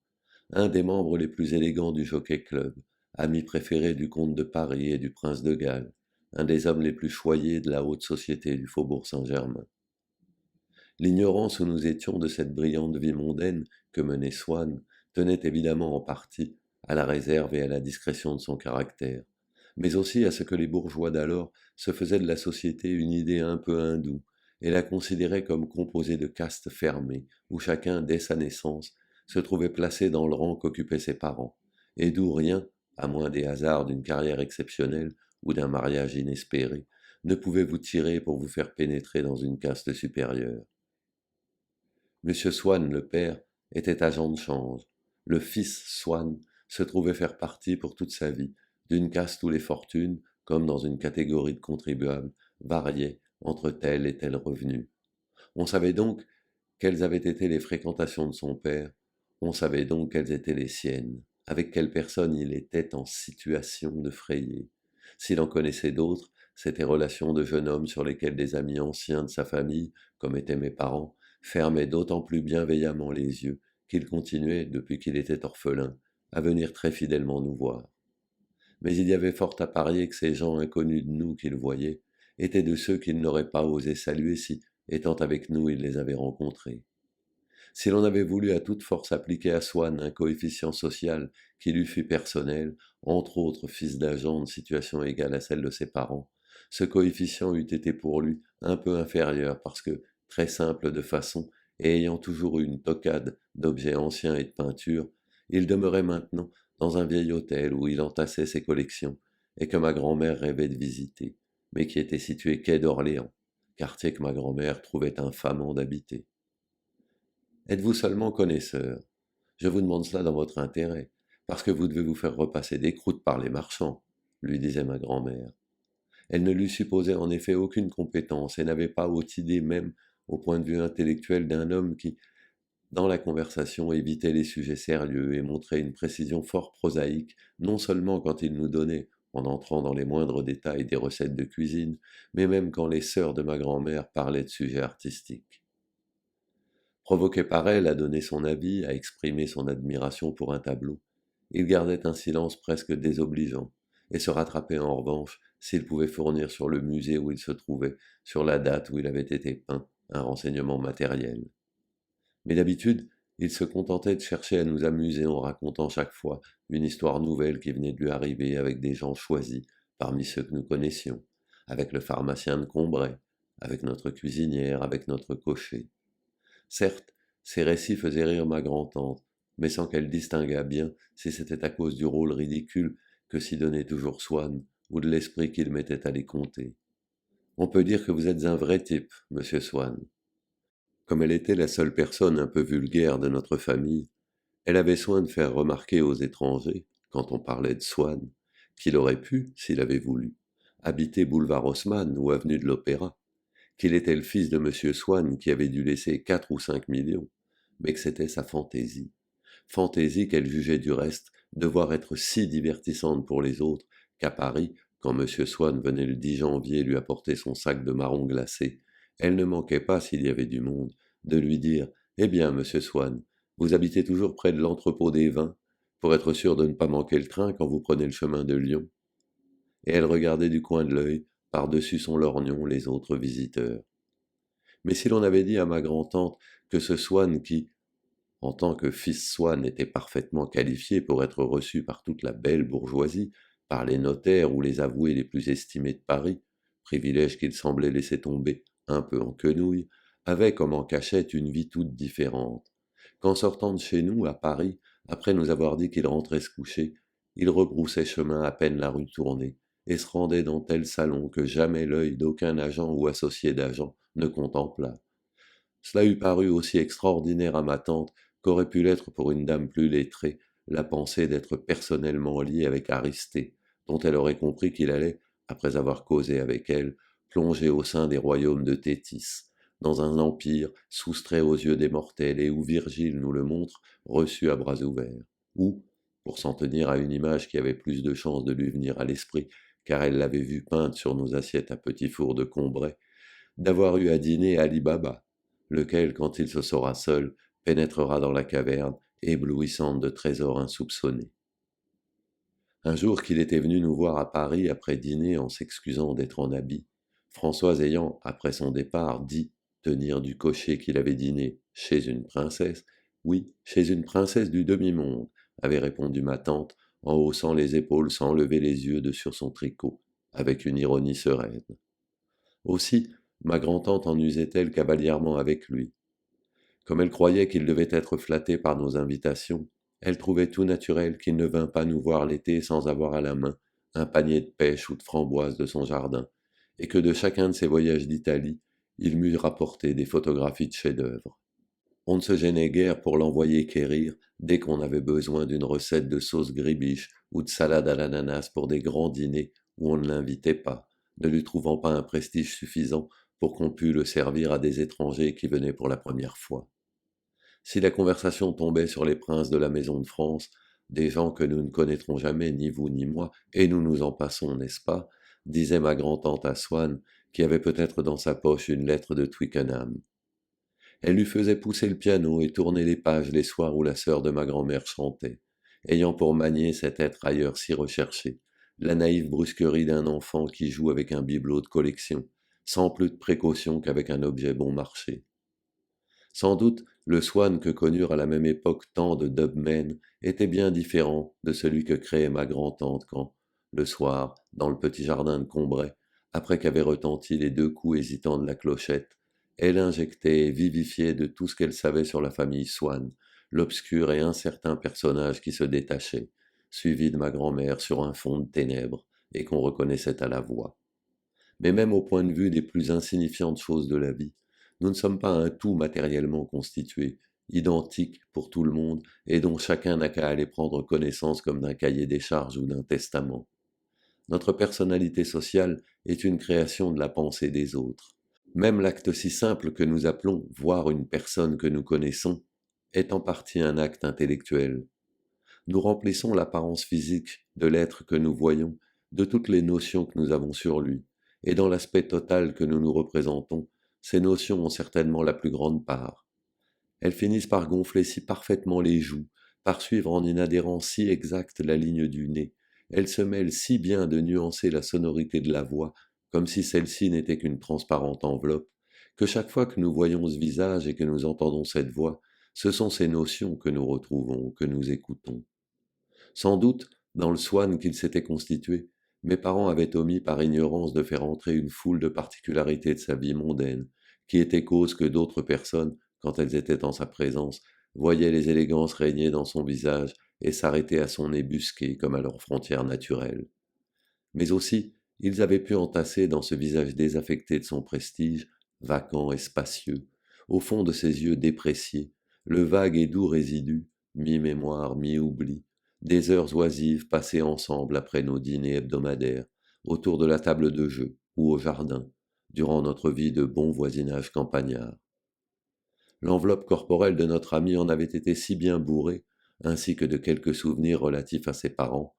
S1: un des membres les plus élégants du Jockey-Club, ami préféré du comte de Paris et du prince de Galles, un des hommes les plus choyés de la haute société du faubourg Saint-Germain. L'ignorance où nous étions de cette brillante vie mondaine que menait Swann tenait évidemment en partie à la réserve et à la discrétion de son caractère, mais aussi à ce que les bourgeois d'alors se faisaient de la société une idée un peu hindoue, et la considéraient comme composée de castes fermées, où chacun, dès sa naissance, se trouvait placé dans le rang qu'occupaient ses parents, et d'où rien, à moins des hasards d'une carrière exceptionnelle ou d'un mariage inespéré, ne pouvait vous tirer pour vous faire pénétrer dans une caste supérieure. Monsieur Swann, le père, était agent de change. Le fils Swann se trouvait faire partie pour toute sa vie d'une caste où les fortunes, comme dans une catégorie de contribuables, variaient entre tel et tel revenu. On savait donc quelles avaient été les fréquentations de son père, on savait donc quelles étaient les siennes, avec quelles personnes il était en situation de frayer. S'il en connaissait d'autres, c'étaient relations de jeune homme sur lesquelles des amis anciens de sa famille, comme étaient mes parents, fermaient d'autant plus bienveillamment les yeux qu'il continuait, depuis qu'il était orphelin, à venir très fidèlement nous voir. Mais il y avait fort à parier que ces gens inconnus de nous qu'il voyait étaient de ceux qu'il n'aurait pas osé saluer si, étant avec nous, il les avait rencontrés. Si l'on avait voulu à toute force appliquer à Swann un coefficient social qui lui fût personnel, entre autres fils d'agent de situation égale à celle de ses parents, ce coefficient eût été pour lui un peu inférieur parce que, très simple de façon et ayant toujours eu une toquade d'objets anciens et de peintures, il demeurait maintenant dans un vieil hôtel où il entassait ses collections et que ma grand-mère rêvait de visiter, mais qui était situé quai d'Orléans, quartier que ma grand-mère trouvait infamant d'habiter. Êtes-vous seulement connaisseur? Je vous demande cela dans votre intérêt, parce que vous devez vous faire repasser des croûtes par les marchands, lui disait ma grand-mère. Elle ne lui supposait en effet aucune compétence et n'avait pas haute idée même au point de vue intellectuel d'un homme qui, dans la conversation, évitait les sujets sérieux et montrait une précision fort prosaïque, non seulement quand il nous donnait, en entrant dans les moindres détails des recettes de cuisine, mais même quand les sœurs de ma grand-mère parlaient de sujets artistiques. Provoqué par elle à donner son avis, à exprimer son admiration pour un tableau, il gardait un silence presque désobligeant, et se rattrapait en revanche s'il pouvait fournir sur le musée où il se trouvait, sur la date où il avait été peint, un renseignement matériel. Mais d'habitude, il se contentait de chercher à nous amuser en racontant chaque fois une histoire nouvelle qui venait de lui arriver avec des gens choisis parmi ceux que nous connaissions, avec le pharmacien de Combray, avec notre cuisinière, avec notre cocher. Certes, ces récits faisaient rire ma grand-tante, mais sans qu'elle distinguât bien si c'était à cause du rôle ridicule que s'y donnait toujours Swann, ou de l'esprit qu'il mettait à les conter. On peut dire que vous êtes un vrai type, monsieur Swann. Comme elle était la seule personne un peu vulgaire de notre famille, elle avait soin de faire remarquer aux étrangers, quand on parlait de Swann, qu'il aurait pu, s'il avait voulu, habiter boulevard Haussmann ou avenue de l'Opéra, qu'il était le fils de monsieur Swann qui avait dû laisser 4 ou 5 millions, mais que c'était sa fantaisie qu'elle jugeait du reste devoir être si divertissante pour les autres qu'à Paris, quand monsieur Swann venait le 10 janvier lui apporter son sac de marrons glacés, elle ne manquait pas, s'il y avait du monde, de lui dire « Eh bien, monsieur Swann, vous habitez toujours près de l'entrepôt des vins, pour être sûr de ne pas manquer le train quand vous prenez le chemin de Lyon. » Et elle regardait du coin de l'œil, par-dessus son lorgnon, les autres visiteurs. Mais si l'on avait dit à ma grand-tante que ce Swann qui, en tant que fils Swann, était parfaitement qualifié pour être reçu par toute la belle bourgeoisie, par les notaires ou les avoués les plus estimés de Paris, privilège qu'il semblait laisser tomber un peu en quenouille, avait comme en cachette une vie toute différente, qu'en sortant de chez nous, à Paris, après nous avoir dit qu'il rentrait se coucher, il rebroussait chemin à peine la rue tournée, et se rendait dans tel salon que jamais l'œil d'aucun agent ou associé d'agent ne contempla. Cela eût paru aussi extraordinaire à ma tante qu'aurait pu l'être pour une dame plus lettrée la pensée d'être personnellement liée avec Aristée, dont elle aurait compris qu'il allait, après avoir causé avec elle, plonger au sein des royaumes de Thétis, dans un empire soustrait aux yeux des mortels et où Virgile nous le montre, reçu à bras ouverts, où, pour s'en tenir à une image qui avait plus de chances de lui venir à l'esprit, car elle l'avait vue peinte sur nos assiettes à petits fours de Combray, d'avoir eu à dîner Ali Baba, lequel, quand il se saura seul, pénétrera dans la caverne, éblouissante de trésors insoupçonnés. Un jour qu'il était venu nous voir à Paris après dîner en s'excusant d'être en habit, Françoise ayant, après son départ, dit tenir du cocher qu'il avait dîné chez une princesse, oui, chez une princesse du demi-monde, avait répondu ma tante, en haussant les épaules sans lever les yeux de sur son tricot, avec une ironie sereine. Aussi, ma grand-tante en usait-elle cavalièrement avec lui. Comme elle croyait qu'il devait être flatté par nos invitations, elle trouvait tout naturel qu'il ne vînt pas nous voir l'été sans avoir à la main un panier de pêche ou de framboises de son jardin, et que de chacun de ses voyages d'Italie, il m'eût rapporté des photographies de chefs-d'œuvre. On ne se gênait guère pour l'envoyer quérir dès qu'on avait besoin d'une recette de sauce gribiche ou de salade à l'ananas pour des grands dîners où on ne l'invitait pas, ne lui trouvant pas un prestige suffisant pour qu'on pût le servir à des étrangers qui venaient pour la première fois. Si la conversation tombait sur les princes de la maison de France, des gens que nous ne connaîtrons jamais, ni vous ni moi, et nous nous en passons, n'est-ce pas, disait ma grand-tante à Swann, qui avait peut-être dans sa poche une lettre de Twickenham. Elle lui faisait pousser le piano et tourner les pages les soirs où la sœur de ma grand-mère chantait, ayant pour manier cet être ailleurs si recherché, la naïve brusquerie d'un enfant qui joue avec un bibelot de collection, sans plus de précaution qu'avec un objet bon marché. Sans doute, le Swann que connurent à la même époque tant de dubmen était bien différent de celui que créait ma grand-tante quand, le soir, dans le petit jardin de Combray, après qu'avaient retenti les 2 coups hésitants de la clochette, elle injectait et vivifiait de tout ce qu'elle savait sur la famille Swann, l'obscur et incertain personnage qui se détachait, suivi de ma grand-mère sur un fond de ténèbres, et qu'on reconnaissait à la voix. Mais même au point de vue des plus insignifiantes choses de la vie, nous ne sommes pas un tout matériellement constitué, identique pour tout le monde, et dont chacun n'a qu'à aller prendre connaissance comme d'un cahier des charges ou d'un testament. Notre personnalité sociale est une création de la pensée des autres. Même l'acte si simple que nous appelons voir une personne que nous connaissons est en partie un acte intellectuel. Nous remplissons l'apparence physique de l'être que nous voyons de toutes les notions que nous avons sur lui, et dans l'aspect total que nous nous représentons, ces notions ont certainement la plus grande part. Elles finissent par gonfler si parfaitement les joues, par suivre en une adhérence si exacte la ligne du nez, elles se mêlent si bien de nuancer la sonorité de la voix, comme si celle-ci n'était qu'une transparente enveloppe, que chaque fois que nous voyons ce visage et que nous entendons cette voix, ce sont ces notions que nous retrouvons, que nous écoutons. Sans doute, dans le Swann qu'il s'était constitué, mes parents avaient omis par ignorance de faire entrer une foule de particularités de sa vie mondaine, qui étaient cause que d'autres personnes, quand elles étaient en sa présence, voyaient les élégances régner dans son visage et s'arrêter à son nez busqué comme à leur frontière naturelle. Mais aussi, ils avaient pu entasser dans ce visage désaffecté de son prestige, vacant et spacieux, au fond de ses yeux dépréciés, le vague et doux résidu, mi-mémoire, mi-oubli, des heures oisives passées ensemble après nos dîners hebdomadaires, autour de la table de jeu ou au jardin, durant notre vie de bon voisinage campagnard. L'enveloppe corporelle de notre ami en avait été si bien bourrée, ainsi que de quelques souvenirs relatifs à ses parents,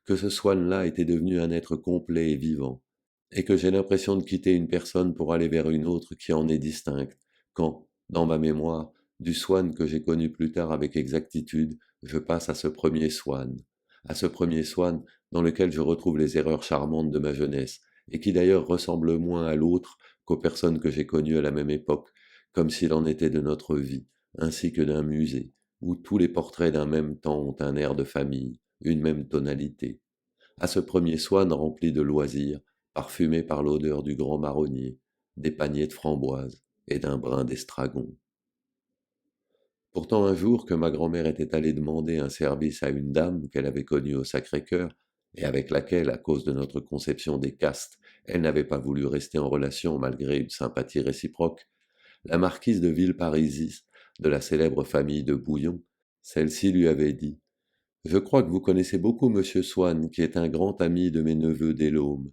S1: que ce Swann-là était devenu un être complet et vivant, et que j'ai l'impression de quitter une personne pour aller vers une autre qui en est distincte, quand, dans ma mémoire, du Swann que j'ai connu plus tard avec exactitude, je passe à ce premier Swann dans lequel je retrouve les erreurs charmantes de ma jeunesse, et qui d'ailleurs ressemble moins à l'autre qu'aux personnes que j'ai connues à la même époque, comme s'il en était de notre vie, ainsi que d'un musée, où tous les portraits d'un même temps ont un air de famille, une même tonalité, à ce premier Swann rempli de loisirs, parfumé par l'odeur du grand marronnier, des paniers de framboises et d'un brin d'estragon. Pourtant un jour que ma grand-mère était allée demander un service à une dame qu'elle avait connue au Sacré-Cœur, et avec laquelle, à cause de notre conception des castes, elle n'avait pas voulu rester en relation malgré une sympathie réciproque, la marquise de Villeparisis, de la célèbre famille de Bouillon, celle-ci lui avait dit: je crois que vous connaissez beaucoup monsieur Swann, qui est un grand ami de mes neveux d'Élôme.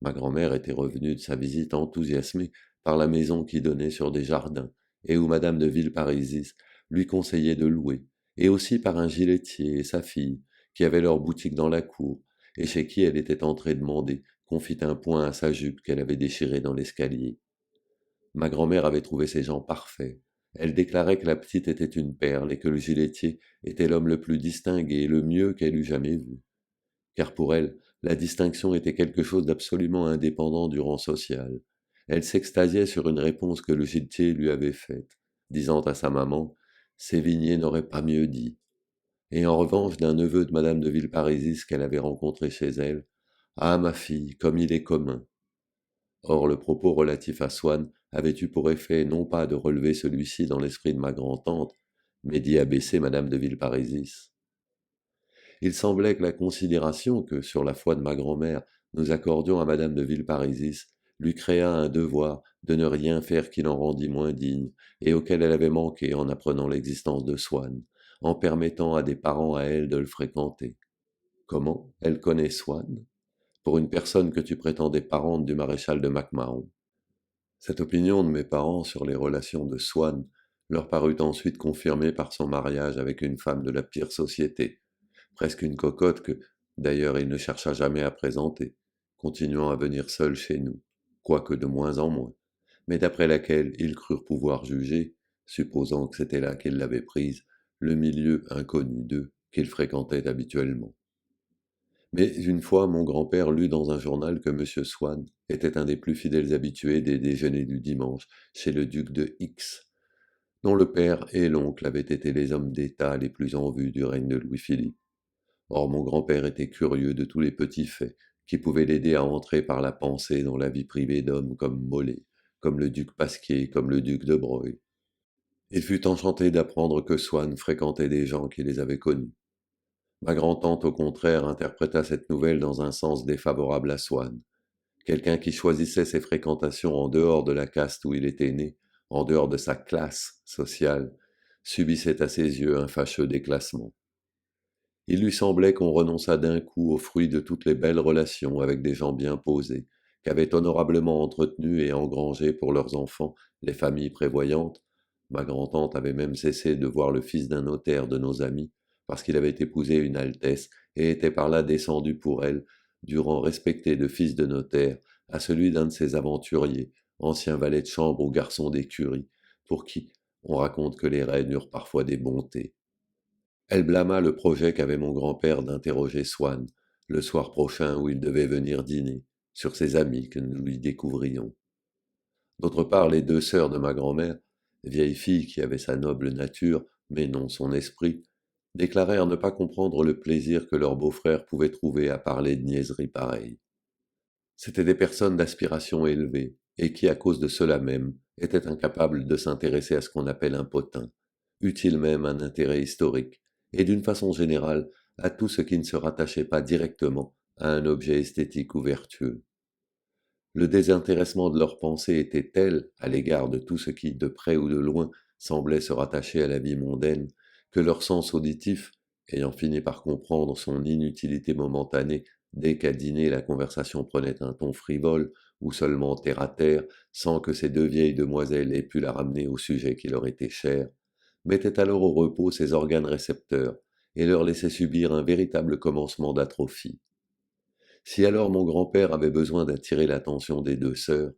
S1: Ma grand-mère était revenue de sa visite enthousiasmée par la maison qui donnait sur des jardins, et où madame de Villeparisis lui conseillait de louer, et aussi par un gilettier et sa fille, qui avaient leur boutique dans la cour, et chez qui elle était entrée demander qu'on fît un point à sa jupe qu'elle avait déchirée dans l'escalier. Ma grand-mère avait trouvé ces gens parfaits. Elle déclarait que la petite était une perle et que le gilettier était l'homme le plus distingué et le mieux qu'elle eût jamais vu. Car pour elle, la distinction était quelque chose d'absolument indépendant du rang social. Elle s'extasiait sur une réponse que le giletier lui avait faite, disant à sa maman: Sévigné n'aurait pas mieux dit. et en revanche d'un neveu de madame de Villeparisis qu'elle avait rencontré chez elle. Ah, ma fille, comme il est commun. Or le propos relatif à Swann avait eu pour effet non pas de relever celui-ci dans l'esprit de ma grand-tante, mais d'y abaisser madame de Villeparisis. Il semblait que la considération que, sur la foi de ma grand-mère, nous accordions à madame de Villeparisis lui créa un devoir de ne rien faire qui l'en rendît moins digne, et auquel elle avait manqué en apprenant l'existence de Swann, en permettant à des parents à elle de le fréquenter. Comment elle connaît Swann? Pour une personne que tu prétendais parente du maréchal de MacMahon. Cette opinion de mes parents sur les relations de Swann leur parut ensuite confirmée par son mariage avec une femme de la pire société, presque une cocotte que, d'ailleurs, il ne chercha jamais à présenter, continuant à venir seul chez nous, quoique de moins en moins, mais d'après laquelle ils crurent pouvoir juger, supposant que c'était là qu'ils l'avaient prise, le milieu inconnu d'eux qu'ils fréquentaient habituellement. Mais une fois, mon grand-père lut dans un journal que M. Swann était un des plus fidèles habitués des déjeuners du dimanche chez le duc de X, dont le père et l'oncle avaient été les hommes d'État les plus en vue du règne de Louis-Philippe. Or mon grand-père était curieux de tous les petits faits qui pouvaient l'aider à entrer par la pensée dans la vie privée d'hommes comme Molé, comme le duc Pasquier, comme le duc de Broglie. Il fut enchanté d'apprendre que Swann fréquentait des gens qui les avaient connus. Ma grand-tante, au contraire, interpréta cette nouvelle dans un sens défavorable à Swann. Quelqu'un qui choisissait ses fréquentations en dehors de la caste où il était né, en dehors de sa classe sociale, subissait à ses yeux un fâcheux déclassement. Il lui semblait qu'on renonçât d'un coup au fruit de toutes les belles relations avec des gens bien posés, qu'avaient honorablement entretenus et engrangés pour leurs enfants les familles prévoyantes. Ma grand-tante avait même cessé de voir le fils d'un notaire de nos amis, parce qu'il avait épousé une altesse et était par là descendu pour elle, du rang respecté de fils de notaire, à celui d'un de ces aventuriers, anciens valets de chambre ou garçons d'écurie, pour qui on raconte que les reines eurent parfois des bontés. Elle blâma le projet qu'avait mon grand-père d'interroger Swann, le soir prochain où il devait venir dîner, sur ses amis que nous lui découvrions. D'autre part, les deux sœurs de ma grand-mère, vieilles filles qui avaient sa noble nature, mais non son esprit, déclarèrent ne pas comprendre le plaisir que leur beau-frère pouvait trouver à parler de niaiseries pareilles. C'étaient des personnes d'aspiration élevée, et qui, à cause de cela même, étaient incapables de s'intéresser à ce qu'on appelle un potin, utile même un intérêt historique, et d'une façon générale à tout ce qui ne se rattachait pas directement à un objet esthétique ou vertueux. Le désintéressement de leurs pensées était tel à l'égard de tout ce qui, de près ou de loin, semblait se rattacher à la vie mondaine, que leur sens auditif, ayant fini par comprendre son inutilité momentanée dès qu'à dîner la conversation prenait un ton frivole ou seulement terre à terre, sans que ces deux vieilles demoiselles aient pu la ramener au sujet qui leur était cher, mettait alors au repos ses organes récepteurs et leur laissait subir un véritable commencement d'atrophie. Si alors mon grand-père avait besoin d'attirer l'attention des deux sœurs,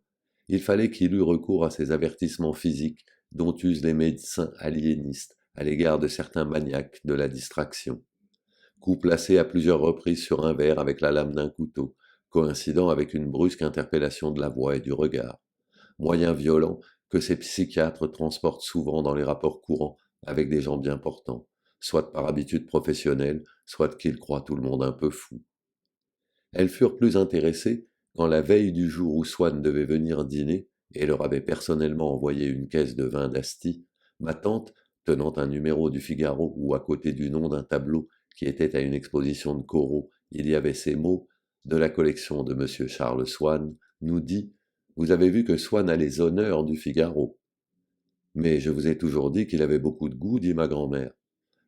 S1: il fallait qu'il eût recours à ces avertissements physiques dont usent les médecins aliénistes à l'égard de certains maniaques de la distraction. Coup placé à plusieurs reprises sur un verre avec la lame d'un couteau, coïncidant avec une brusque interpellation de la voix et du regard. Moyen violent que ces psychiatres transportent souvent dans les rapports courants avec des gens bien portants, soit par habitude professionnelle, soit qu'ils croient tout le monde un peu fou. Elles furent plus intéressées quand la veille du jour où Swann devait venir dîner et leur avait personnellement envoyé une caisse de vin d'Asti, ma tante, tenant un numéro du Figaro où à côté du nom d'un tableau qui était à une exposition de Corot, il y avait ces mots de la collection de M. Charles Swann, nous dit: Vous avez vu que Swann a les honneurs du Figaro. Mais je vous ai toujours dit qu'il avait beaucoup de goût, dit ma grand-mère.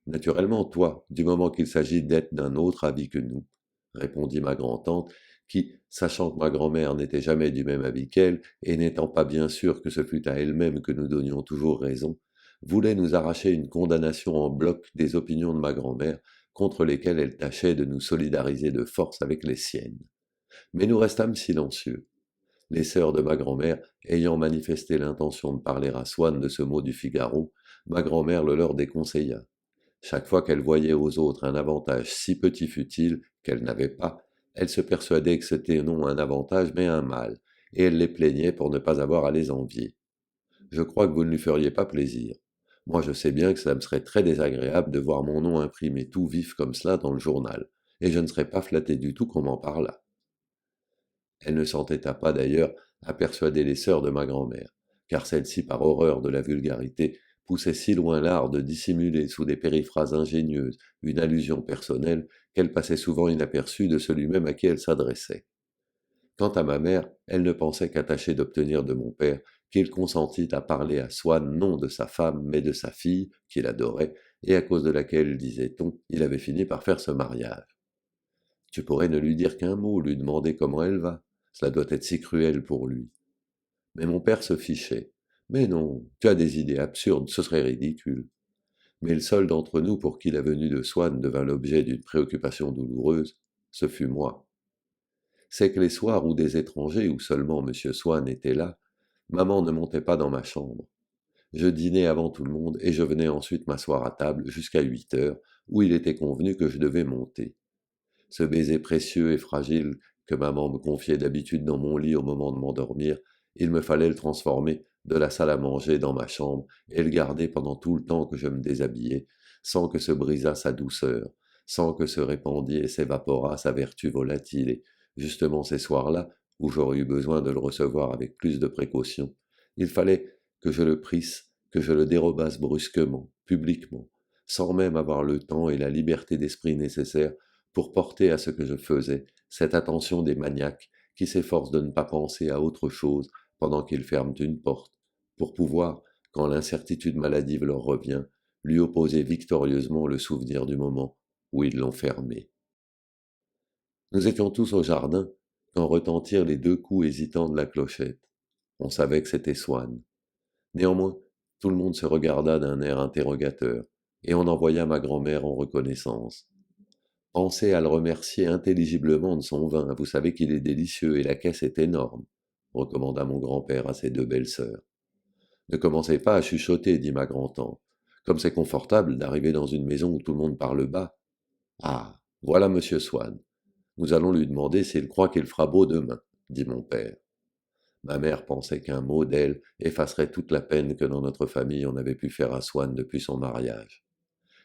S1: Naturellement, toi, du moment qu'il s'agit d'être d'un autre avis que nous, répondit ma grand-tante, qui, sachant que ma grand-mère n'était jamais du même avis qu'elle, et n'étant pas bien sûre que ce fût à elle-même que nous donnions toujours raison, voulait nous arracher une condamnation en bloc des opinions de ma grand-mère, contre lesquelles elle tâchait de nous solidariser de force avec les siennes. Mais nous restâmes silencieux. Les sœurs de ma grand-mère, ayant manifesté l'intention de parler à Swann de ce mot du Figaro, ma grand-mère le leur déconseilla. Chaque fois qu'elle voyait aux autres un avantage si petit fut-il qu'elle n'avait pas, elle se persuadait que c'était non un avantage mais un mal, et elle les plaignait pour ne pas avoir à les envier. Je crois que vous ne lui feriez pas plaisir. Moi je sais bien que ça me serait très désagréable de voir mon nom imprimé tout vif comme cela dans le journal, et je ne serais pas flatté du tout qu'on m'en parlât. Elle ne s'entêta pas d'ailleurs à persuader les sœurs de ma grand-mère, car celles-ci, par horreur de la vulgarité, poussaient si loin l'art de dissimuler sous des périphrases ingénieuses une allusion personnelle qu'elle passait souvent inaperçue de celui même à qui elle s'adressait. Quant à ma mère, elle ne pensait qu'à tâcher d'obtenir de mon père qu'il consentît à parler à Swann non de sa femme, mais de sa fille, qu'il adorait, et à cause de laquelle, disait-on, il avait fini par faire ce mariage. Tu pourrais ne lui dire qu'un mot, lui demander comment elle va. Cela doit être si cruel pour lui. Mais mon père se fichait. Mais non, tu as des idées absurdes, ce serait ridicule. Mais le seul d'entre nous pour qui la venue de Swann devint l'objet d'une préoccupation douloureuse, ce fut moi. C'est que les soirs où des étrangers ou seulement M. Swann était là, maman ne montait pas dans ma chambre. Je dînais avant tout le monde et je venais ensuite m'asseoir à table jusqu'à 8 heures, où il était convenu que je devais monter. Ce baiser précieux et fragile que maman me confiait d'habitude dans mon lit au moment de m'endormir, il me fallait le transformer de la salle à manger dans ma chambre et le garder pendant tout le temps que je me déshabillais, sans que se brisât sa douceur, sans que se répandît et s'évaporât sa vertu volatile. Et justement ces soirs-là, où j'aurais eu besoin de le recevoir avec plus de précaution, il fallait que je le prisse, que je le dérobasse brusquement, publiquement, sans même avoir le temps et la liberté d'esprit nécessaires pour porter à ce que je faisais cette attention des maniaques qui s'efforcent de ne pas penser à autre chose pendant qu'ils ferment une porte, pour pouvoir, quand l'incertitude maladive leur revient, lui opposer victorieusement le souvenir du moment où ils l'ont fermée. Nous étions tous au jardin quand retentirent les 2 coups hésitants de la clochette. On savait que c'était Swann. Néanmoins, tout le monde se regarda d'un air interrogateur, et on envoya ma grand-mère en reconnaissance. Pensez à le remercier intelligiblement de son vin, vous savez qu'il est délicieux et la caisse est énorme, recommanda mon grand-père à ses 2 belles-sœurs. Ne commencez pas à chuchoter, dit ma grand-tante. Comme c'est confortable d'arriver dans une maison où tout le monde parle bas. Ah, voilà monsieur Swann. Nous allons lui demander s'il croit qu'il fera beau demain, dit mon père. Ma mère pensait qu'un mot d'elle effacerait toute la peine que dans notre famille on avait pu faire à Swann depuis son mariage.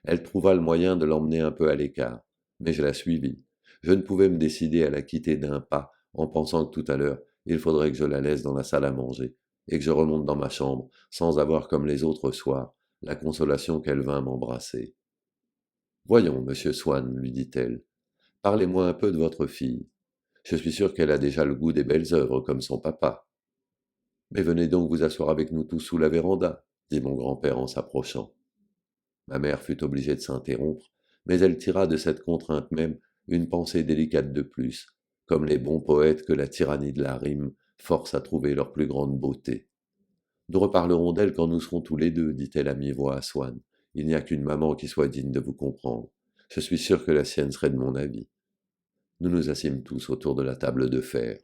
S1: Elle trouva le moyen de l'emmener un peu à l'écart, mais je la suivis. Je ne pouvais me décider à la quitter d'un pas, en pensant que tout à l'heure, il faudrait que je la laisse dans la salle à manger, et que je remonte dans ma chambre, sans avoir comme les autres soirs, la consolation qu'elle vint m'embrasser. Voyons, monsieur Swann, lui dit-elle, parlez-moi un peu de votre fille. Je suis sûr qu'elle a déjà le goût des belles œuvres comme son papa. Mais venez donc vous asseoir avec nous tous sous la véranda, dit mon grand-père en s'approchant. Ma mère fut obligée de s'interrompre, mais elle tira de cette contrainte même une pensée délicate de plus, comme les bons poètes que la tyrannie de la rime force à trouver leur plus grande beauté. Nous reparlerons d'elle quand nous serons tous les deux, dit-elle à mi-voix à Swann. Il n'y a qu'une maman qui soit digne de vous comprendre. Je suis sûr que la sienne serait de mon avis. Nous nous assîmes tous autour de la table de fer.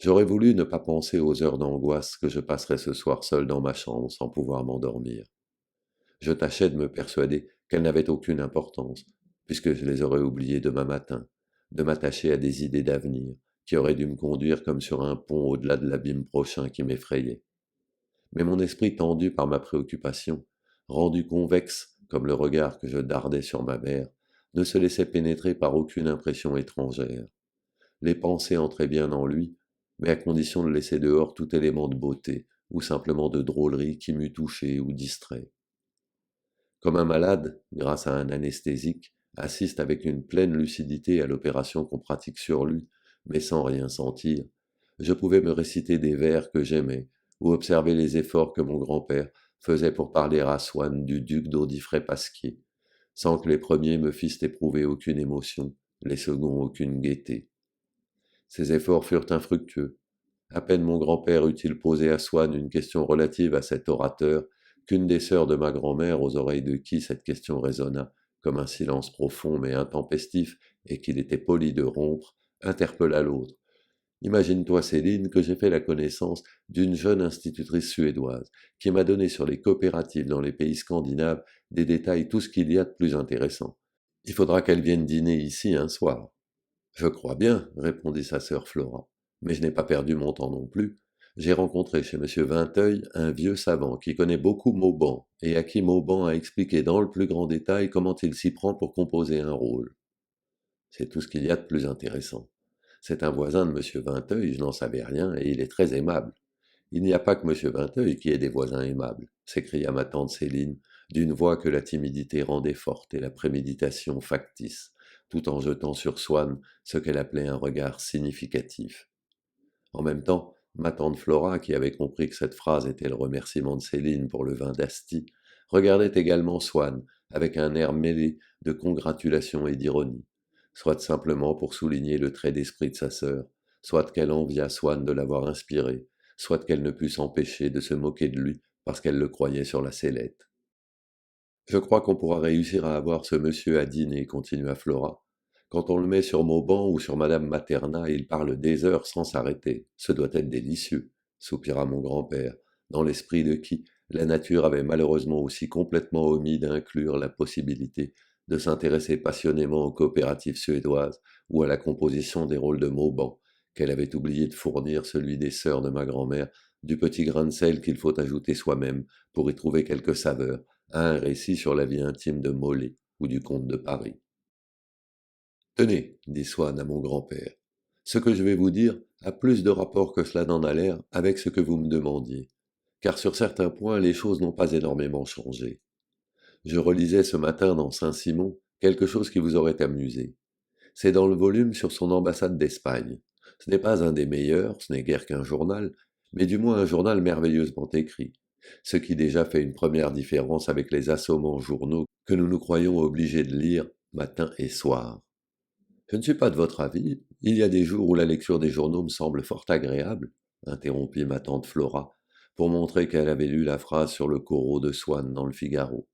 S1: J'aurais voulu ne pas penser aux heures d'angoisse que je passerais ce soir seul dans ma chambre sans pouvoir m'endormir. Je tâchais de me persuader qu'elles n'avaient aucune importance, puisque je les aurais oubliées demain matin, de m'attacher à des idées d'avenir, qui auraient dû me conduire comme sur un pont au-delà de l'abîme prochain qui m'effrayait. Mais mon esprit tendu par ma préoccupation, rendu convexe comme le regard que je dardais sur ma mère, ne se laissait pénétrer par aucune impression étrangère. Les pensées entraient bien en lui, mais à condition de laisser dehors tout élément de beauté, ou simplement de drôlerie qui m'eût touché ou distrait. Comme un malade, grâce à un anesthésique, assiste avec une pleine lucidité à l'opération qu'on pratique sur lui, mais sans rien sentir, je pouvais me réciter des vers que j'aimais, ou observer les efforts que mon grand-père faisait pour parler à Swann du duc d'Audifray-Pasquier, sans que les premiers me fissent éprouver aucune émotion, les seconds aucune gaieté. Ces efforts furent infructueux. À peine mon grand-père eut-il posé à Swann une question relative à cet orateur, qu'une des sœurs de ma grand-mère, aux oreilles de qui cette question résonna, comme un silence profond mais intempestif, et qu'il était poli de rompre, interpella l'autre. Imagine-toi, Céline, que j'ai fait la connaissance d'une jeune institutrice suédoise, qui m'a donné sur les coopératives dans les pays scandinaves des détails tout ce qu'il y a de plus intéressant. Il faudra qu'elle vienne dîner ici un soir. Je crois bien, répondit sa sœur Flora, mais je n'ai pas perdu mon temps non plus. J'ai rencontré chez M. Vinteuil un vieux savant qui connaît beaucoup Mauban et à qui Mauban a expliqué dans le plus grand détail comment il s'y prend pour composer un rôle. C'est tout ce qu'il y a de plus intéressant. C'est un voisin de M. Vinteuil, je n'en savais rien, et il est très aimable. Il n'y a pas que M. Vinteuil qui ait des voisins aimables, s'écria ma tante Céline, d'une voix que la timidité rendait forte et la préméditation factice, tout en jetant sur Swann ce qu'elle appelait un regard significatif. En même temps, ma tante Flora, qui avait compris que cette phrase était le remerciement de Céline pour le vin d'Asti, regardait également Swann avec un air mêlé de congratulation et d'ironie, soit simplement pour souligner le trait d'esprit de sa sœur, soit qu'elle enviât Swann de l'avoir inspiré, soit qu'elle ne put s'empêcher de se moquer de lui parce qu'elle le croyait sur la sellette. Je crois qu'on pourra réussir à avoir ce monsieur à dîner, continua Flora. Quand on le met sur Mauban ou sur Madame Materna, il parle des heures sans s'arrêter. Ce doit être délicieux, soupira mon grand-père, dans l'esprit de qui la nature avait malheureusement aussi complètement omis d'inclure la possibilité de s'intéresser passionnément aux coopératives suédoises ou à la composition des rôles de Mauban, qu'elle avait oublié de fournir celui des sœurs de ma grand-mère, du petit grain de sel qu'il faut ajouter soi-même pour y trouver quelque saveur à un récit sur la vie intime de Molé ou du comte de Paris. Tenez, dit Swann à mon grand-père, ce que je vais vous dire a plus de rapport que cela n'en a l'air avec ce que vous me demandiez, car sur certains points les choses n'ont pas énormément changé. Je relisais ce matin dans Saint-Simon quelque chose qui vous aurait amusé. C'est dans le volume sur son ambassade d'Espagne. Ce n'est pas un des meilleurs, ce n'est guère qu'un journal, mais du moins un journal merveilleusement écrit, ce qui déjà fait une première différence avec les assommants journaux que nous nous croyons obligés de lire matin et soir. Je ne suis pas de votre avis, il y a des jours où la lecture des journaux me semble fort agréable, interrompit ma tante Flora, pour montrer qu'elle avait lu la phrase sur le corot de Swann dans le Figaro.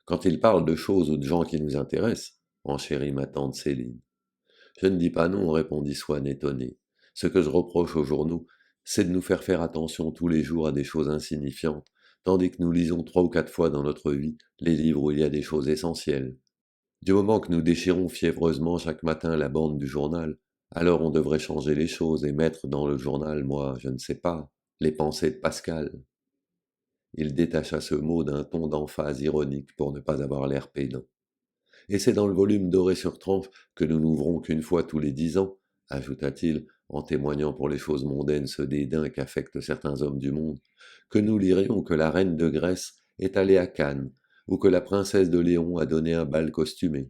S1: Quand il parle de choses ou de gens qui nous intéressent, enchérit ma tante Céline. Je ne dis pas non, répondit Swann étonné. Ce que je reproche aux journaux, c'est de nous faire attention tous les jours à des choses insignifiantes, tandis que nous lisons 3 ou 4 fois dans notre vie les livres où il y a des choses essentielles. Du moment que nous déchirons fiévreusement chaque matin la bande du journal, alors on devrait changer les choses et mettre dans le journal, moi, je ne sais pas, les pensées de Pascal. Il détacha ce mot d'un ton d'emphase ironique pour ne pas avoir l'air pédant. Et c'est dans le volume doré sur tranche que nous n'ouvrons qu'une fois tous les 10 ans, ajouta-t-il, en témoignant pour les choses mondaines ce dédain qu'affectent certains hommes du monde, que nous lirions que la reine de Grèce est allée à Cannes, ou que la princesse de Léon a donné un bal costumé.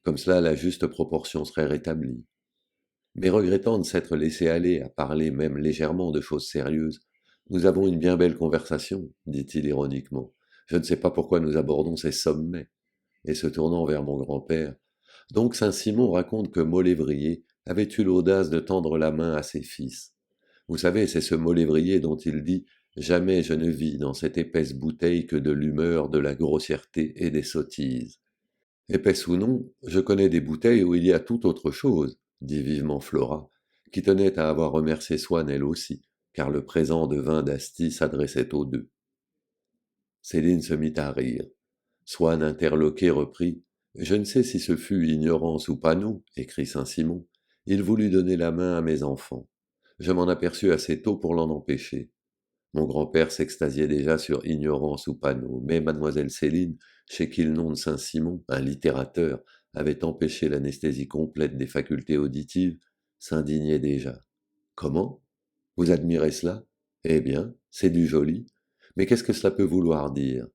S1: Comme cela, la juste proportion serait rétablie. Mais regrettant de s'être laissé aller à parler même légèrement de choses sérieuses, nous avons une bien belle conversation, dit-il ironiquement. Je ne sais pas pourquoi nous abordons ces sommets. Et se tournant vers mon grand-père, donc Saint-Simon raconte que Molévrier avait eu l'audace de tendre la main à ses fils. Vous savez, c'est ce Molévrier dont il dit jamais je ne vis dans cette épaisse bouteille que de l'humeur, de la grossièreté et des sottises. Épaisse ou non, je connais des bouteilles où il y a tout autre chose, dit vivement Flora, qui tenait à avoir remercié Swann elle aussi, car le présent de vin d'Asti s'adressait aux deux. Céline se mit à rire. Swann interloqué reprit. Je ne sais si ce fut ignorance ou panneau, écrit Saint-Simon. Il voulut donner la main à mes enfants. Je m'en aperçus assez tôt pour l'en empêcher. Mon grand-père s'extasiait déjà sur ignorance ou panneau, mais mademoiselle Céline, chez qui le nom de Saint-Simon, un littérateur, avait empêché l'anesthésie complète des facultés auditives, s'indignait déjà. Comment? Vous admirez cela? Eh bien, c'est du joli. Mais qu'est-ce que cela peut vouloir dire?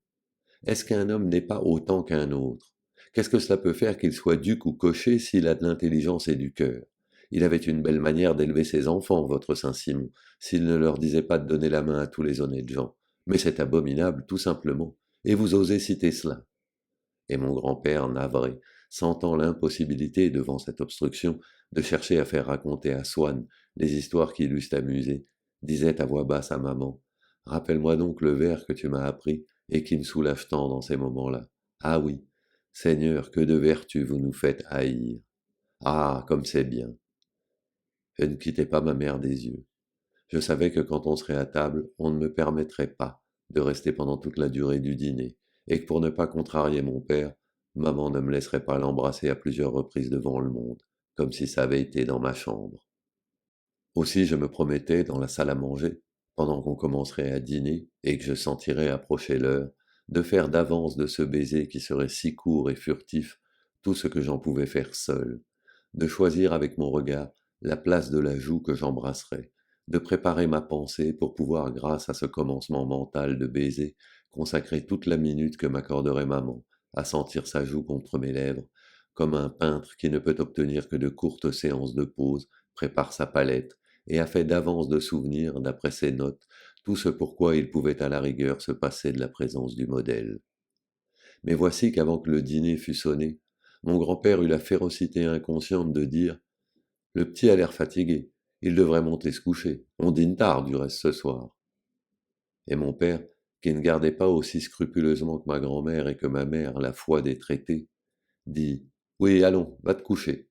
S1: Est-ce qu'un homme n'est pas autant qu'un autre? Qu'est-ce que cela peut faire qu'il soit duc ou cocher s'il a de l'intelligence et du cœur? Il avait une belle manière d'élever ses enfants, votre Saint-Simon, s'il ne leur disait pas de donner la main à tous les honnêtes gens. Mais c'est abominable, tout simplement. Et vous osez citer cela. Et mon grand-père, navré, sentant l'impossibilité, devant cette obstruction, de chercher à faire raconter à Swann les histoires qui l'eussent amusé, disait à voix basse à maman, rappelle-moi donc le vers que tu m'as appris et qui me soulage tant dans ces moments-là. Ah oui, Seigneur, que de vertus vous nous faites haïr. Ah, comme c'est bien. Je ne quittais pas ma mère des yeux. Je savais que quand on serait à table, on ne me permettrait pas de rester pendant toute la durée du dîner, et que pour ne pas contrarier mon père, maman ne me laisserait pas l'embrasser à plusieurs reprises devant le monde, comme si ça avait été dans ma chambre. Aussi je me promettais, dans la salle à manger, pendant qu'on commencerait à dîner et que je sentirais approcher l'heure, de faire d'avance de ce baiser qui serait si court et furtif tout ce que j'en pouvais faire seul, de choisir avec mon regard la place de la joue que j'embrasserais, de préparer ma pensée pour pouvoir, grâce à ce commencement mental de baiser, consacrer toute la minute que m'accorderait maman à sentir sa joue contre mes lèvres, comme un peintre qui ne peut obtenir que de courtes séances de pause prépare sa palette et a fait d'avance de souvenirs, d'après ses notes, tout ce pourquoi il pouvait à la rigueur se passer de la présence du modèle. Mais voici qu'avant que le dîner fût sonné, mon grand-père eut la férocité inconsciente de dire: «Le petit a l'air fatigué, il devrait monter se coucher, on dîne tard du reste ce soir.» Et mon père, qui ne gardait pas aussi scrupuleusement que ma grand-mère et que ma mère la foi des traités, dit: «Oui, allons, va te coucher.»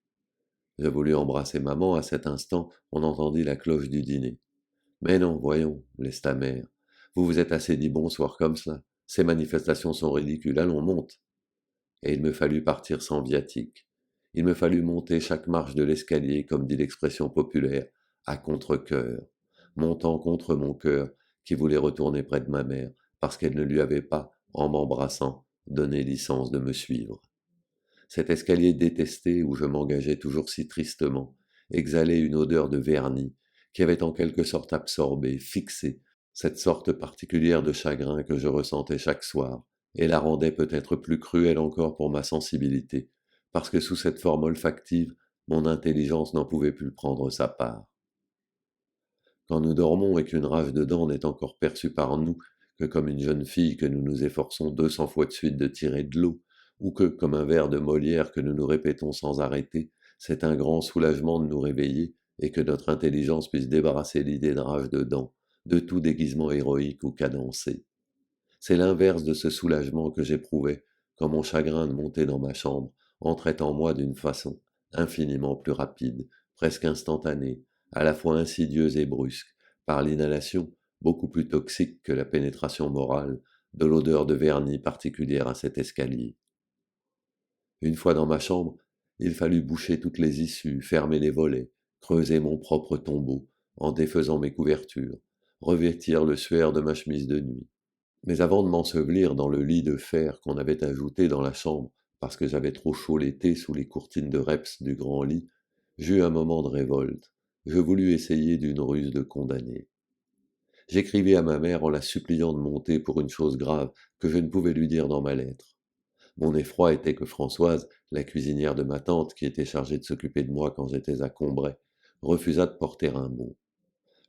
S1: Je voulus embrasser maman, à cet instant on entendit la cloche du dîner. «Mais non, voyons, laisse ta mère. Vous vous êtes assez dit bonsoir comme cela. Ces manifestations sont ridicules, allons, monte.» Et il me fallut partir sans viatique. Il me fallut monter chaque marche de l'escalier, comme dit l'expression populaire, à contre-cœur, montant contre mon cœur qui voulait retourner près de ma mère, parce qu'elle ne lui avait pas, en m'embrassant, donné licence de me suivre. Cet escalier détesté, où je m'engageais toujours si tristement, exhalait une odeur de vernis, qui avait en quelque sorte absorbé, fixé, cette sorte particulière de chagrin que je ressentais chaque soir, et la rendait peut-être plus cruelle encore pour ma sensibilité, parce que sous cette forme olfactive, mon intelligence n'en pouvait plus prendre sa part. Quand nous dormons et qu'une rage de dents n'est encore perçue par nous que comme une jeune fille que nous nous efforçons 200 fois de suite de tirer de l'eau, ou que, comme un vers de Molière que nous nous répétons sans arrêter, c'est un grand soulagement de nous réveiller et que notre intelligence puisse débarrasser l'idée de rage de dents, de tout déguisement héroïque ou cadencé. C'est l'inverse de ce soulagement que j'éprouvais quand mon chagrin de monter dans ma chambre entrait en moi d'une façon infiniment plus rapide, presque instantanée, à la fois insidieuse et brusque, par l'inhalation, beaucoup plus toxique que la pénétration morale, de l'odeur de vernis particulière à cet escalier. Une fois dans ma chambre, il fallut boucher toutes les issues, fermer les volets, creuser mon propre tombeau, en défaisant mes couvertures, revêtir le suaire de ma chemise de nuit. Mais avant de m'ensevelir dans le lit de fer qu'on avait ajouté dans la chambre parce que j'avais trop chaud l'été sous les courtines de reps du grand lit, j'eus un moment de révolte. Je voulus essayer d'une ruse de condamné. J'écrivis à ma mère en la suppliant de monter pour une chose grave que je ne pouvais lui dire dans ma lettre. Mon effroi était que Françoise, la cuisinière de ma tante qui était chargée de s'occuper de moi quand j'étais à Combray, refusât de porter un mot.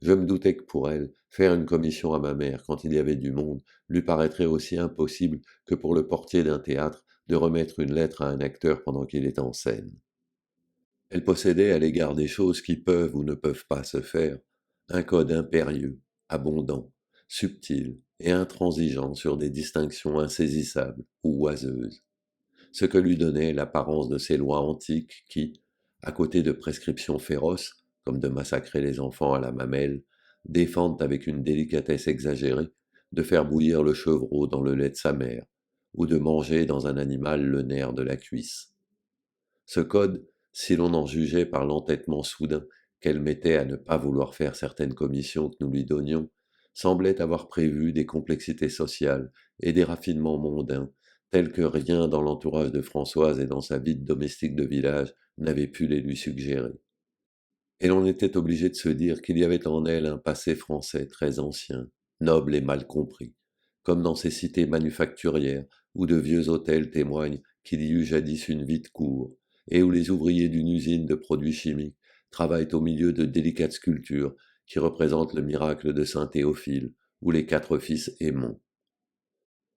S1: Je me doutais que pour elle, faire une commission à ma mère quand il y avait du monde lui paraîtrait aussi impossible que pour le portier d'un théâtre de remettre une lettre à un acteur pendant qu'il est en scène. Elle possédait à l'égard des choses qui peuvent ou ne peuvent pas se faire un code impérieux, abondant, subtil et intransigeant sur des distinctions insaisissables ou oiseuses, ce que lui donnait l'apparence de ces lois antiques qui, à côté de prescriptions féroces, comme de massacrer les enfants à la mamelle, défendent avec une délicatesse exagérée de faire bouillir le chevreau dans le lait de sa mère, ou de manger dans un animal le nerf de la cuisse. Ce code, si l'on en jugeait par l'entêtement soudain qu'elle mettait à ne pas vouloir faire certaines commissions que nous lui donnions, semblait avoir prévu des complexités sociales et des raffinements mondains tels que rien dans l'entourage de Françoise et dans sa vie de domestique de village n'avait pu les lui suggérer. Et l'on était obligé de se dire qu'il y avait en elle un passé français très ancien, noble et mal compris, comme dans ces cités manufacturières où de vieux hôtels témoignent qu'il y eut jadis une vie de cour, et où les ouvriers d'une usine de produits chimiques travaillent au milieu de délicates sculptures qui représentent le miracle de Saint Théophile ou les quatre fils Aymon.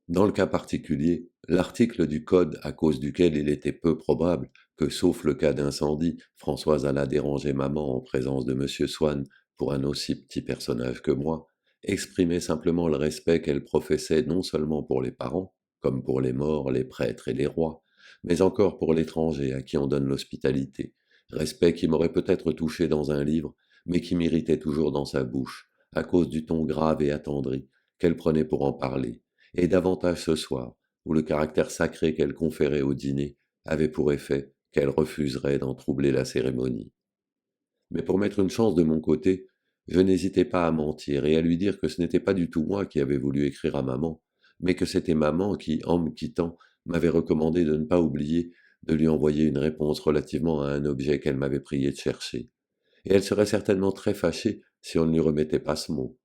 S1: Dans le cas particulier, l'article du Code à cause duquel il était peu probable que, sauf le cas d'incendie, Françoise allât déranger maman en présence de M. Swann pour un aussi petit personnage que moi, exprimait simplement le respect qu'elle professait non seulement pour les parents, comme pour les morts, les prêtres et les rois, mais encore pour l'étranger à qui on donne l'hospitalité, respect qui m'aurait peut-être touché dans un livre, mais qui m'irritait toujours dans sa bouche, à cause du ton grave et attendri qu'elle prenait pour en parler et davantage ce soir, où le caractère sacré qu'elle conférait au dîner avait pour effet qu'elle refuserait d'en troubler la cérémonie. Mais pour mettre une chance de mon côté, Je n'hésitais pas à mentir et à lui dire que ce n'était pas du tout moi qui avais voulu écrire à maman, mais que c'était maman qui, en me quittant, m'avait recommandé de ne pas oublier de lui envoyer une réponse relativement à un objet qu'elle m'avait prié de chercher. Et elle serait certainement très fâchée si on ne lui remettait pas ce mot.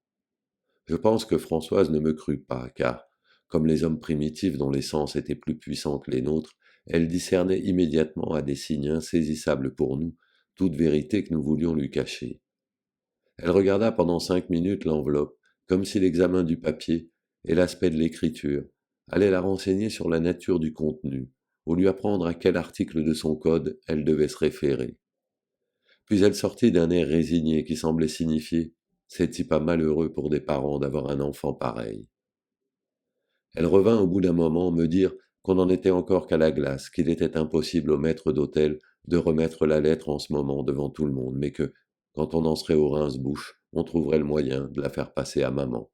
S1: Je pense que Françoise ne me crut pas, car, comme les hommes primitifs dont les sens étaient plus puissants que les nôtres, elle discernait immédiatement à des signes insaisissables pour nous toute vérité que nous voulions lui cacher. Elle regarda pendant 5 minutes l'enveloppe, comme si l'examen du papier et l'aspect de l'écriture allaient la renseigner sur la nature du contenu, ou lui apprendre à quel article de son code elle devait se référer. Puis elle sortit d'un air résigné qui semblait signifier C'est-il pas malheureux pour des parents d'avoir un enfant pareil? Elle revint au bout d'un moment me dire qu'on n'en était encore qu'à la glace, qu'il était impossible au maître d'hôtel de remettre la lettre en ce moment devant tout le monde, mais que, quand on en serait au rince-bouche, on trouverait le moyen de la faire passer à maman.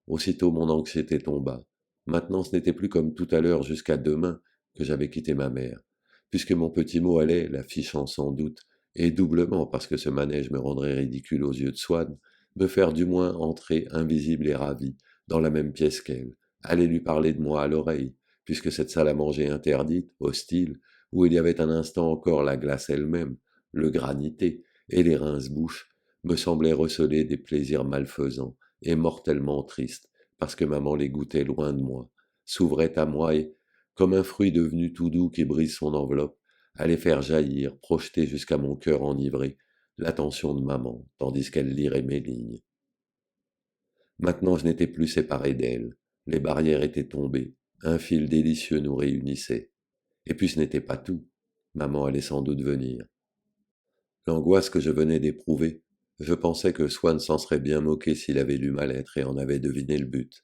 S1: Aussitôt mon anxiété tomba. Maintenant ce n'était plus comme tout à l'heure jusqu'à demain que j'avais quitté ma mère, puisque mon petit mot allait, l'affichant sans doute, et doublement parce que ce manège me rendrait ridicule aux yeux de Swann, me faire du moins entrer invisible et ravi dans la même pièce qu'elle, aller lui parler de moi à l'oreille, puisque cette salle à manger interdite, hostile, où il y avait un instant encore la glace elle-même, le granité et les rince-bouches, me semblait receler des plaisirs malfaisants et mortellement triste, parce que maman les goûtait loin de moi, s'ouvrait à moi et, comme un fruit devenu tout doux qui brise son enveloppe, allait faire jaillir, projeter jusqu'à mon cœur enivré, l'attention de maman, tandis qu'elle lirait mes lignes. Maintenant je n'étais plus séparé d'elle, les barrières étaient tombées, un fil délicieux nous réunissait. Et puis ce n'était pas tout, maman allait sans doute venir. L'angoisse que je venais d'éprouver, je pensais que Swann s'en serait bien moqué s'il avait lu ma lettre et en avait deviné le but.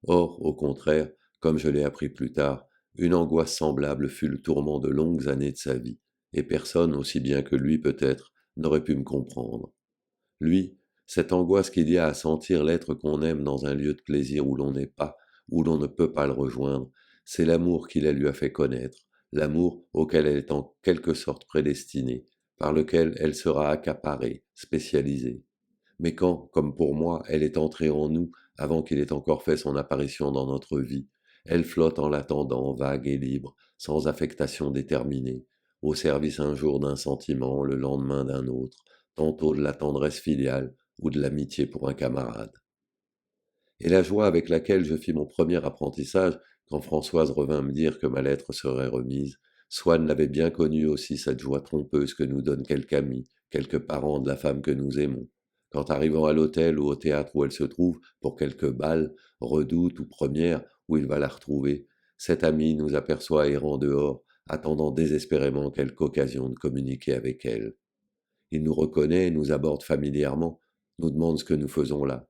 S1: Or, au contraire, comme je l'ai appris plus tard, une angoisse semblable fut le tourment de longues années de sa vie, et personne, aussi bien que lui peut-être, n'aurait pu me comprendre. Lui, cette angoisse qu'il y a à sentir l'être qu'on aime dans un lieu de plaisir où l'on n'est pas, où l'on ne peut pas le rejoindre, c'est l'amour qu'il lui a fait connaître, l'amour auquel elle est en quelque sorte prédestinée, par lequel elle sera accaparée, spécialisée. Mais quand, comme pour moi, elle est entrée en nous avant qu'il ait encore fait son apparition dans notre vie, elle flotte en l'attendant, vague et libre, sans affectation déterminée, au service un jour d'un sentiment, le lendemain d'un autre, tantôt de la tendresse filiale ou de l'amitié pour un camarade. Et la joie avec laquelle je fis mon premier apprentissage, quand Françoise revint me dire que ma lettre serait remise, Swann l'avait bien connue aussi, cette joie trompeuse que nous donne quelque ami, quelques parents de la femme que nous aimons. Quand arrivant à l'hôtel ou au théâtre où elle se trouve, pour quelque bal, redoute ou première, où il va la retrouver, cet ami nous aperçoit errant dehors, attendant désespérément quelque occasion de communiquer avec elle. Il nous reconnaît, nous aborde familièrement, nous demande ce que nous faisons là.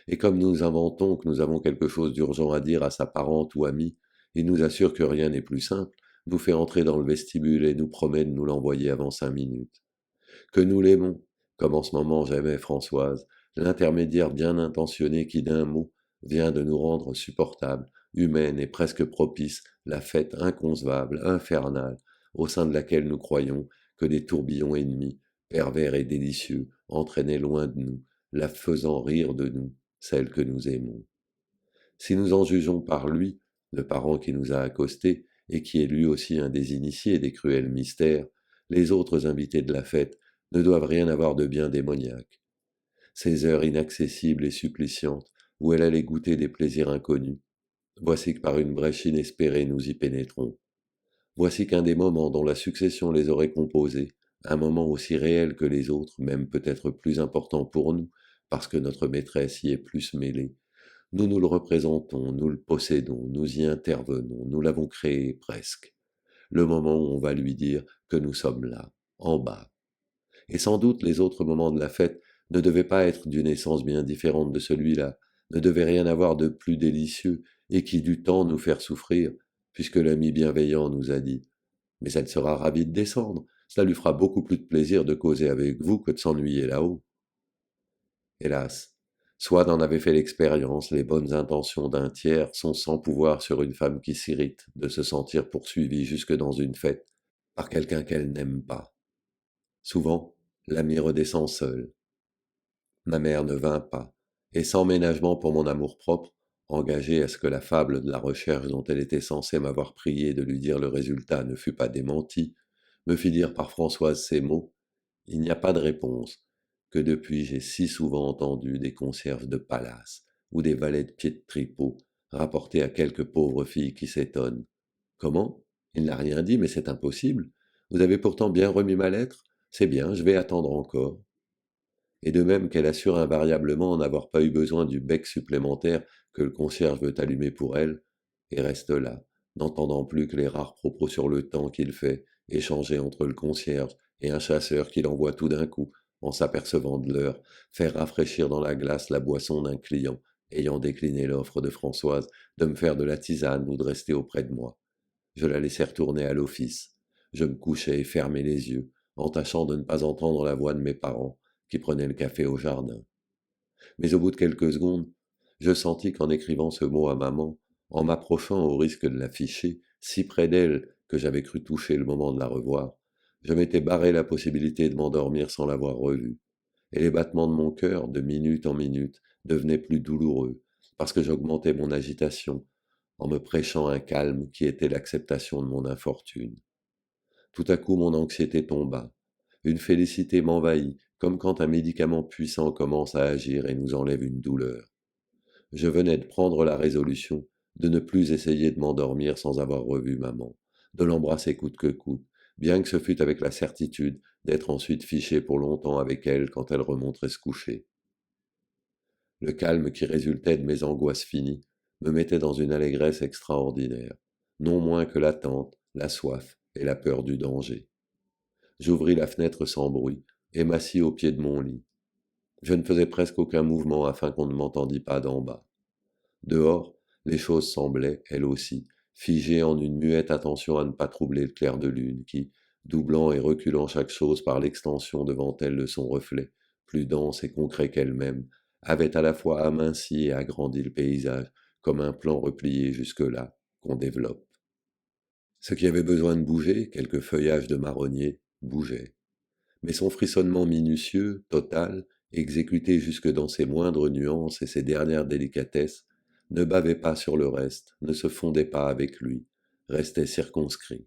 S1: Et comme nous inventons que nous avons quelque chose d'urgent à dire à sa parente ou amie, il nous assure que rien n'est plus simple, nous fait entrer dans le vestibule et nous promet de nous l'envoyer avant 5 minutes. Que nous l'aimons, comme en ce moment j'aimais Françoise, l'intermédiaire bien intentionné qui d'un mot vient de nous rendre supportable, humaine et presque propice la fête inconcevable, infernale, au sein de laquelle nous croyons que des tourbillons ennemis, pervers et délicieux, entraînaient loin de nous, la faisant rire de nous, celle que nous aimons. Si nous en jugeons par lui, le parent qui nous a accostés, et qui est lui aussi un des initiés des cruels mystères, les autres invités de la fête ne doivent rien avoir de bien démoniaque. Ces heures inaccessibles et suppliciantes, où elle allait goûter des plaisirs inconnus, voici que par une brèche inespérée nous y pénétrons. Voici qu'un des moments dont la succession les aurait composés, un moment aussi réel que les autres, même peut-être plus important pour nous, parce que notre maîtresse y est plus mêlée, nous nous le représentons, nous le possédons, nous y intervenons, nous l'avons créé presque. Le moment où on va lui dire que nous sommes là, en bas. Et sans doute les autres moments de la fête ne devaient pas être d'une essence bien différente de celui-là, ne devaient rien avoir de plus délicieux, et qui dut tant nous faire souffrir, puisque l'ami bienveillant nous a dit Mais elle sera ravie de descendre, cela lui fera beaucoup plus de plaisir de causer avec vous que de s'ennuyer là-haut. Hélas, Swann en avait fait l'expérience, les bonnes intentions d'un tiers sont sans pouvoir sur une femme qui s'irrite de se sentir poursuivie jusque dans une fête par quelqu'un qu'elle n'aime pas. Souvent, l'ami redescend seul. Ma mère ne vint pas, et sans ménagement pour mon amour-propre, engagée à ce que la fable de la recherche dont elle était censée m'avoir prié de lui dire le résultat ne fût pas démentie, me fit dire par Françoise ces mots: il n'y a pas de réponse, que depuis j'ai si souvent entendu des concierges de palace ou des valets de pied de tripot rapporter à quelques pauvres filles qui s'étonnent. Comment? Il n'a rien dit, mais c'est impossible. Vous avez pourtant bien remis ma lettre? C'est bien, je vais attendre encore. Et de même qu'elle assure invariablement n'avoir pas eu besoin du bec supplémentaire que le concierge veut allumer pour elle, et reste là, n'entendant plus que les rares propos sur le temps qu'il fait, échangés entre le concierge et un chasseur qui l'envoie tout d'un coup, en s'apercevant de l'heure, faire rafraîchir dans la glace la boisson d'un client, ayant décliné l'offre de Françoise de me faire de la tisane ou de rester auprès de moi. Je la laissai retourner à l'office. Je me couchai et fermai les yeux, en tâchant de ne pas entendre la voix de mes parents, qui prenaient le café au jardin. Mais au bout de quelques secondes, je sentis qu'en écrivant ce mot à maman, en m'approchant au risque de l'afficher, si près d'elle que j'avais cru toucher le moment de la revoir, je m'étais barré la possibilité de m'endormir sans l'avoir revue, et les battements de mon cœur, de minute en minute, devenaient plus douloureux, parce que j'augmentais mon agitation, en me prêchant un calme qui était l'acceptation de mon infortune. Tout à coup mon anxiété tomba. Une félicité m'envahit, comme quand un médicament puissant commence à agir et nous enlève une douleur. Je venais de prendre la résolution de ne plus essayer de m'endormir sans avoir revu maman, de l'embrasser coûte que coûte, bien que ce fût avec la certitude d'être ensuite fiché pour longtemps avec elle quand elle remonterait se coucher. Le calme qui résultait de mes angoisses finies me mettait dans une allégresse extraordinaire, non moins que l'attente, la soif et la peur du danger. J'ouvris la fenêtre sans bruit et m'assis au pied de mon lit. Je ne faisais presque aucun mouvement afin qu'on ne m'entendît pas d'en bas. Dehors, les choses semblaient, elles aussi, figées en une muette attention à ne pas troubler le clair de lune qui, doublant et reculant chaque chose par l'extension devant elle de son reflet, plus dense et concret qu'elle-même, avait à la fois aminci et agrandi le paysage, comme un plan replié jusque-là, qu'on développe. Ce qui avait besoin de bouger, quelques feuillages de marronnier, bougeaient. Mais son frissonnement minutieux, total, exécuté jusque dans ses moindres nuances et ses dernières délicatesses, ne bavait pas sur le reste, ne se fondait pas avec lui, restait circonscrit.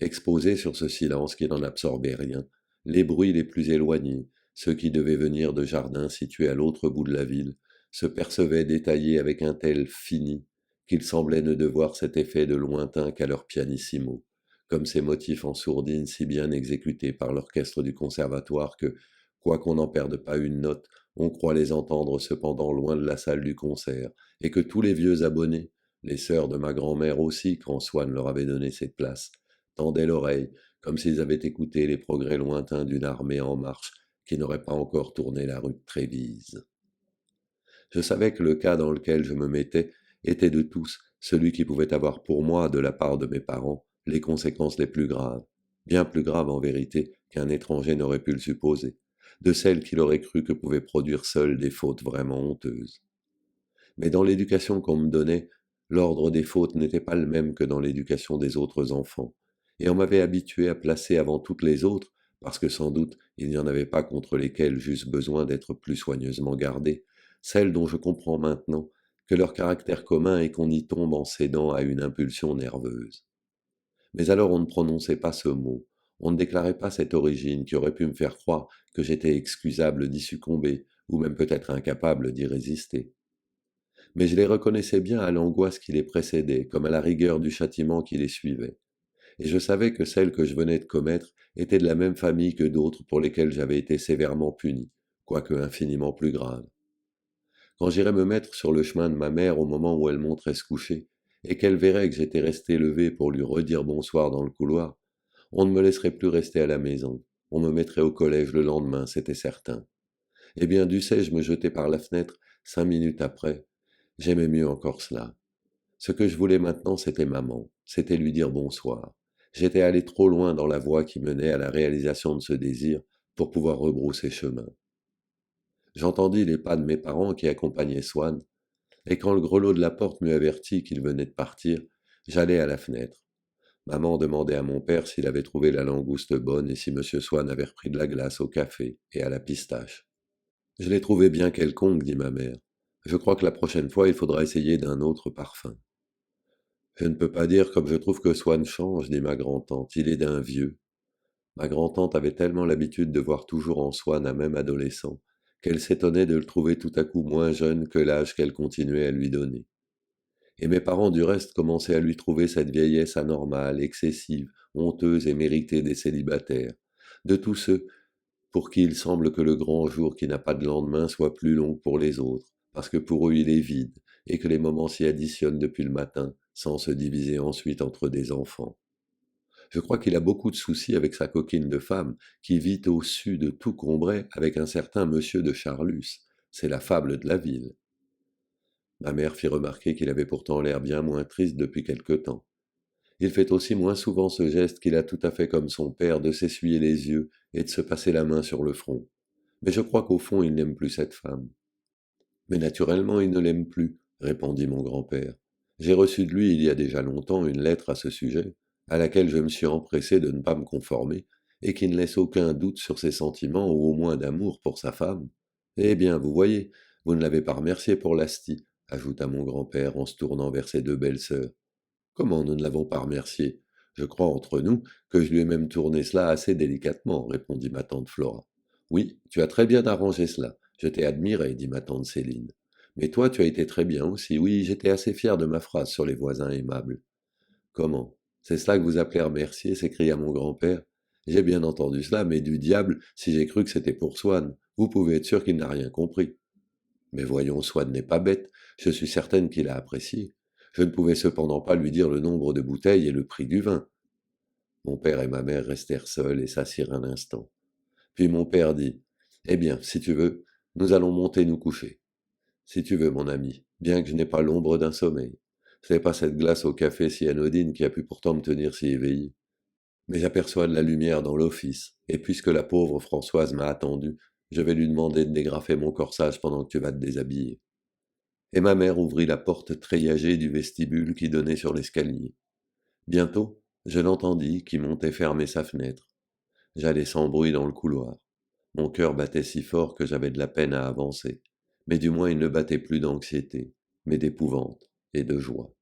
S1: Exposé sur ce silence qui n'en absorbait rien, les bruits les plus éloignés, ceux qui devaient venir de jardins situés à l'autre bout de la ville, se percevaient détaillés avec un tel fini qu'il semblait ne devoir cet effet de lointain qu'à leur pianissimo, comme ces motifs en sourdine si bien exécutés par l'orchestre du conservatoire que, quoiqu'on n'en perde pas une note, on croit les entendre cependant loin de la salle du concert, et que tous les vieux abonnés, les sœurs de ma grand-mère aussi, quand Swann leur avait donné cette place, tendaient l'oreille, comme s'ils avaient écouté les progrès lointains d'une armée en marche qui n'aurait pas encore tourné la rue de Trévise. Je savais que le cas dans lequel je me mettais était de tous celui qui pouvait avoir pour moi, de la part de mes parents, les conséquences les plus graves, bien plus graves en vérité qu'un étranger n'aurait pu le supposer, de celles qu'il aurait cru que pouvaient produire seules des fautes vraiment honteuses. Mais dans l'éducation qu'on me donnait, l'ordre des fautes n'était pas le même que dans l'éducation des autres enfants, et on m'avait habitué à placer avant toutes les autres, parce que sans doute il n'y en avait pas contre lesquelles j'eusse besoin d'être plus soigneusement gardé, celles dont je comprends maintenant que leur caractère commun est qu'on y tombe en cédant à une impulsion nerveuse. Mais alors on ne prononçait pas ce mot, on ne déclarait pas cette origine qui aurait pu me faire croire que j'étais excusable d'y succomber, ou même peut-être incapable d'y résister. Mais je les reconnaissais bien à l'angoisse qui les précédait, comme à la rigueur du châtiment qui les suivait. Et je savais que celle que je venais de commettre était de la même famille que d'autres pour lesquelles j'avais été sévèrement puni, quoique infiniment plus grave. Quand j'irais me mettre sur le chemin de ma mère au moment où elle monterait se coucher, et qu'elle verrait que j'étais resté levé pour lui redire bonsoir dans le couloir, on ne me laisserait plus rester à la maison, on me mettrait au collège le lendemain, c'était certain. Eh bien, dussé-je me jeter par la fenêtre 5 minutes après, j'aimais mieux encore cela. Ce que je voulais maintenant, c'était maman, c'était lui dire bonsoir. J'étais allé trop loin dans la voie qui menait à la réalisation de ce désir pour pouvoir rebrousser chemin. J'entendis les pas de mes parents qui accompagnaient Swann, et quand le grelot de la porte m'eut averti qu'il venait de partir, j'allai à la fenêtre. Maman demandait à mon père s'il avait trouvé la langouste bonne et si monsieur Swann avait repris de la glace au café et à la pistache. Je l'ai trouvé bien quelconque, dit ma mère. Je crois que la prochaine fois, il faudra essayer d'un autre parfum. Je ne peux pas dire comme je trouve que Swann change, dit ma grand-tante. Il est d'un vieux. Ma grand-tante avait tellement l'habitude de voir toujours en Swann un même adolescent, qu'elle s'étonnait de le trouver tout à coup moins jeune que l'âge qu'elle continuait à lui donner. Et mes parents, du reste, commençaient à lui trouver cette vieillesse anormale, excessive, honteuse et méritée des célibataires, de tous ceux pour qui il semble que le grand jour qui n'a pas de lendemain soit plus long que pour les autres, parce que pour eux il est vide, et que les moments s'y additionnent depuis le matin, sans se diviser ensuite entre des enfants. Je crois qu'il a beaucoup de soucis avec sa coquine de femme, qui vit au-dessus de tout Combray avec un certain monsieur de Charlus. C'est la fable de la ville. Ma mère fit remarquer qu'il avait pourtant l'air bien moins triste depuis quelque temps. Il fait aussi moins souvent ce geste qu'il a tout à fait comme son père de s'essuyer les yeux et de se passer la main sur le front. Mais je crois qu'au fond il n'aime plus cette femme. Mais naturellement il ne l'aime plus, répondit mon grand-père. J'ai reçu de lui il y a déjà longtemps une lettre à ce sujet, à laquelle je me suis empressé de ne pas me conformer, et qui ne laisse aucun doute sur ses sentiments ou au moins d'amour pour sa femme. Eh bien, vous voyez, vous ne l'avez pas remercié pour l'Asti, ajouta mon grand-père en se tournant vers ses deux belles-sœurs. Comment nous ne l'avons pas remercié? Je crois entre nous que je lui ai même tourné cela assez délicatement, répondit ma tante Flora. Oui, tu as très bien arrangé cela. Je t'ai admiré, dit ma tante Céline. Mais toi, tu as été très bien aussi. Oui, j'étais assez fier de ma phrase sur les voisins aimables. Comment? C'est cela que vous appelez remercier? S'écria mon grand-père. J'ai bien entendu cela, mais du diable, si j'ai cru que c'était pour Swann. Vous pouvez être sûr qu'il n'a rien compris. Mais voyons, Swann n'est pas bête. Je suis certaine qu'il a apprécié. Je ne pouvais cependant pas lui dire le nombre de bouteilles et le prix du vin. Mon père et ma mère restèrent seuls et s'assirent un instant. Puis mon père dit: Eh bien, si tu veux, nous allons monter nous coucher. Si tu veux, mon ami, bien que je n'ai pas l'ombre d'un sommeil. Ce n'est pas cette glace au café si anodine qui a pu pourtant me tenir si éveillé. Mais j'aperçois de la lumière dans l'office, et puisque la pauvre Françoise m'a attendu, je vais lui demander de dégrafer mon corsage pendant que tu vas te déshabiller. Et ma mère ouvrit la porte treillagée du vestibule qui donnait sur l'escalier. Bientôt, je l'entendis qui montait fermer sa fenêtre. J'allais sans bruit dans le couloir. Mon cœur battait si fort que j'avais de la peine à avancer, mais du moins il ne battait plus d'anxiété, mais d'épouvante et de joie.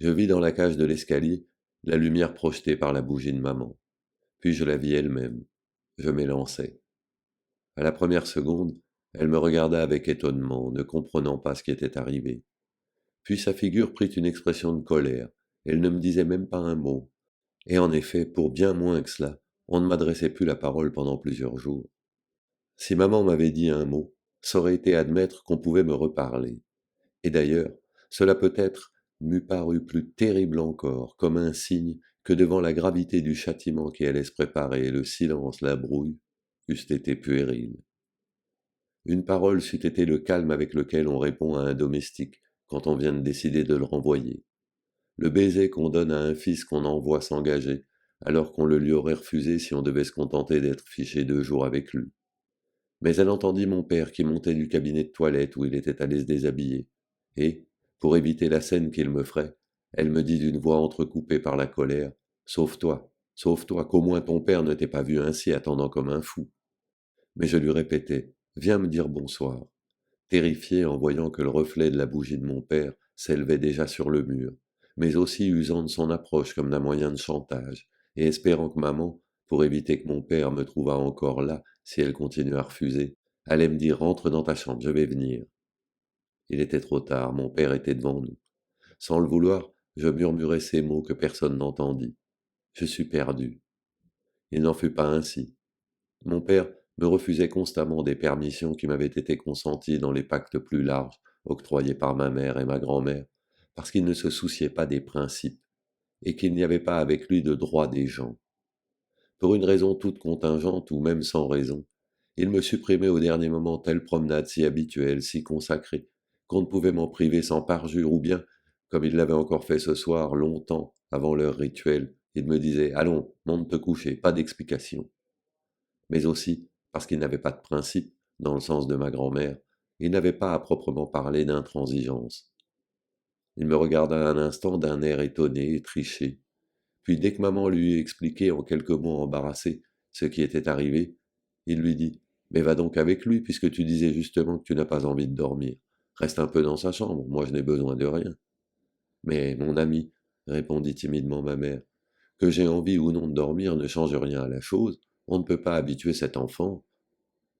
S1: Je vis dans la cage de l'escalier la lumière projetée par la bougie de maman, puis je la vis elle-même. Je m'élançai. À la première seconde, elle me regarda avec étonnement, ne comprenant pas ce qui était arrivé. Puis sa figure prit une expression de colère. Elle ne me disait même pas un mot. Et en effet, pour bien moins que cela, on ne m'adressait plus la parole pendant plusieurs jours. Si maman m'avait dit un mot, ça aurait été admettre qu'on pouvait me reparler. Et d'ailleurs, cela peut-être m'eût paru plus terrible encore, comme un signe que devant la gravité du châtiment qui allait se préparer, le silence, la brouille, eussent été puérils. Une parole c'eût été le calme avec lequel on répond à un domestique quand on vient de décider de le renvoyer. Le baiser qu'on donne à un fils qu'on envoie s'engager, alors qu'on le lui aurait refusé si on devait se contenter d'être fiché 2 jours avec lui. Mais elle entendit mon père qui montait du cabinet de toilette où il était allé se déshabiller, et, pour éviter la scène qu'il me ferait, elle me dit d'une voix entrecoupée par la colère: sauve-toi, qu'au moins ton père ne t'ait pas vu ainsi attendant comme un fou. Mais je lui répétais: viens me dire bonsoir, terrifié en voyant que le reflet de la bougie de mon père s'élevait déjà sur le mur, mais aussi usant de son approche comme d'un moyen de chantage, et espérant que maman, pour éviter que mon père me trouvât encore là si elle continuait à refuser, allait me dire: rentre dans ta chambre, je vais venir. Il était trop tard, mon père était devant nous. Sans le vouloir, je murmurai ces mots que personne n'entendit: je suis perdu. Il n'en fut pas ainsi. Mon père me refusait constamment des permissions qui m'avaient été consenties dans les pactes plus larges octroyés par ma mère et ma grand-mère, parce qu'il ne se souciait pas des principes, et qu'il n'y avait pas avec lui de droit des gens. Pour une raison toute contingente ou même sans raison, il me supprimait au dernier moment telle promenade si habituelle, si consacrée, qu'on ne pouvait m'en priver sans parjure, ou bien, comme il l'avait encore fait ce soir, longtemps avant l'heure rituelle, il me disait: allons, monte te coucher, pas d'explication. Mais aussi parce qu'il n'avait pas de principe, dans le sens de ma grand-mère, il n'avait pas à proprement parler d'intransigeance. Il me regarda un instant d'un air étonné et triché, puis dès que maman lui eut expliqué en quelques mots embarrassés ce qui était arrivé, il lui dit: Mais va donc avec lui, puisque tu disais justement que tu n'as pas envie de dormir. Reste un peu dans sa chambre, moi je n'ai besoin de rien. Mais, mon ami, répondit timidement ma mère, que j'ai envie ou non de dormir ne change rien à la chose, on ne peut pas habituer cet enfant.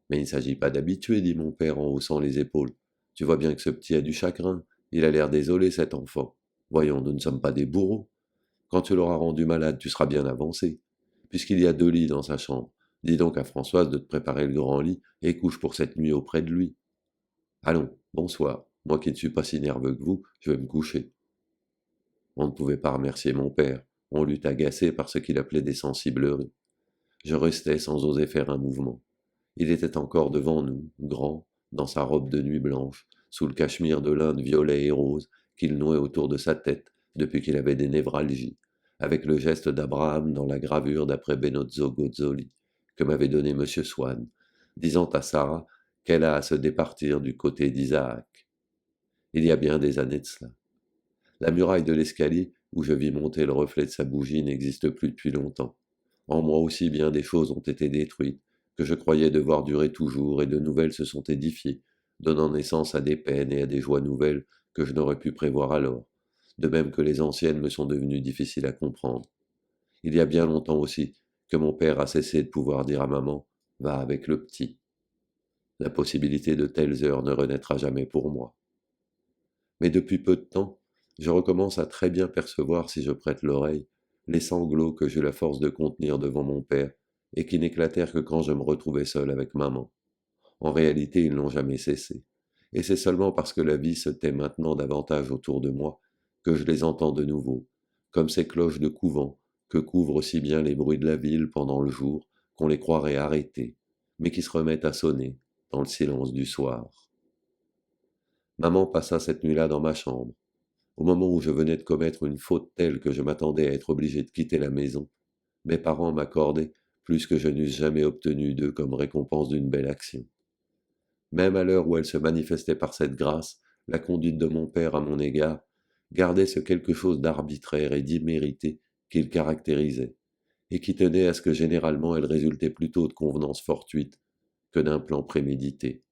S1: Mais il ne s'agit pas d'habituer, dit mon père en haussant les épaules. Tu vois bien que ce petit a du chagrin, il a l'air désolé cet enfant. Voyons, nous ne sommes pas des bourreaux. Quand tu l'auras rendu malade, tu seras bien avancé. Puisqu'il y a 2 lits dans sa chambre, dis donc à Françoise de te préparer le grand lit et couche pour cette nuit auprès de lui. Allons, bonsoir. Moi qui ne suis pas si nerveux que vous, je vais me coucher. On ne pouvait pas remercier mon père. On l'eût agacé par ce qu'il appelait des sensibleries. Je restais sans oser faire un mouvement. Il était encore devant nous, grand, dans sa robe de nuit blanche, sous le cachemire de l'Inde violet et rose qu'il nouait autour de sa tête depuis qu'il avait des névralgies, avec le geste d'Abraham dans la gravure d'après Benozzo Gozzoli que m'avait donné M. Swann, disant à Sarah qu'elle a à se départir du côté d'Isaac. Il y a bien des années de cela. La muraille de l'escalier, où je vis monter le reflet de sa bougie, n'existe plus depuis longtemps. En moi aussi bien des choses ont été détruites, que je croyais devoir durer toujours, et de nouvelles se sont édifiées, donnant naissance à des peines et à des joies nouvelles que je n'aurais pu prévoir alors, de même que les anciennes me sont devenues difficiles à comprendre. Il y a bien longtemps aussi que mon père a cessé de pouvoir dire à maman « Va avec le petit ». La possibilité de telles heures ne renaîtra jamais pour moi. Mais depuis peu de temps, je recommence à très bien percevoir, si je prête l'oreille, les sanglots que j'eus la force de contenir devant mon père, et qui n'éclatèrent que quand je me retrouvais seul avec maman. En réalité, ils n'ont jamais cessé, et c'est seulement parce que la vie se tait maintenant davantage autour de moi que je les entends de nouveau, comme ces cloches de couvent que couvrent aussi bien les bruits de la ville pendant le jour qu'on les croirait arrêtés, mais qui se remettent à sonner dans le silence du soir. Maman passa cette nuit-là dans ma chambre. Au moment où je venais de commettre une faute telle que je m'attendais à être obligé de quitter la maison, mes parents m'accordaient plus que je n'eusse jamais obtenu d'eux comme récompense d'une belle action. Même à l'heure où elle se manifestait par cette grâce, la conduite de mon père à mon égard gardait ce quelque chose d'arbitraire et d'immérité qui le caractérisait, et qui tenait à ce que généralement elle résultait plutôt de convenances fortuites que d'un plan prémédité.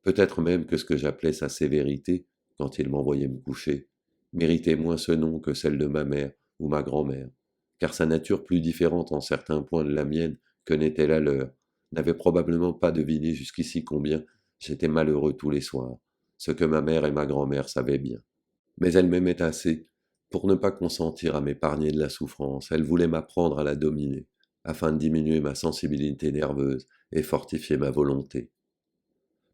S1: Peut-être même que ce que j'appelais sa sévérité, quand il m'envoyait me coucher, méritait moins ce nom que celle de ma mère ou ma grand-mère, car sa nature plus différente en certains points de la mienne que n'était la leur, n'avait probablement pas deviné jusqu'ici combien j'étais malheureux tous les soirs, ce que ma mère et ma grand-mère savaient bien. Mais elle m'aimait assez pour ne pas consentir à m'épargner de la souffrance, elle voulait m'apprendre à la dominer, afin de diminuer ma sensibilité nerveuse et fortifier ma volonté.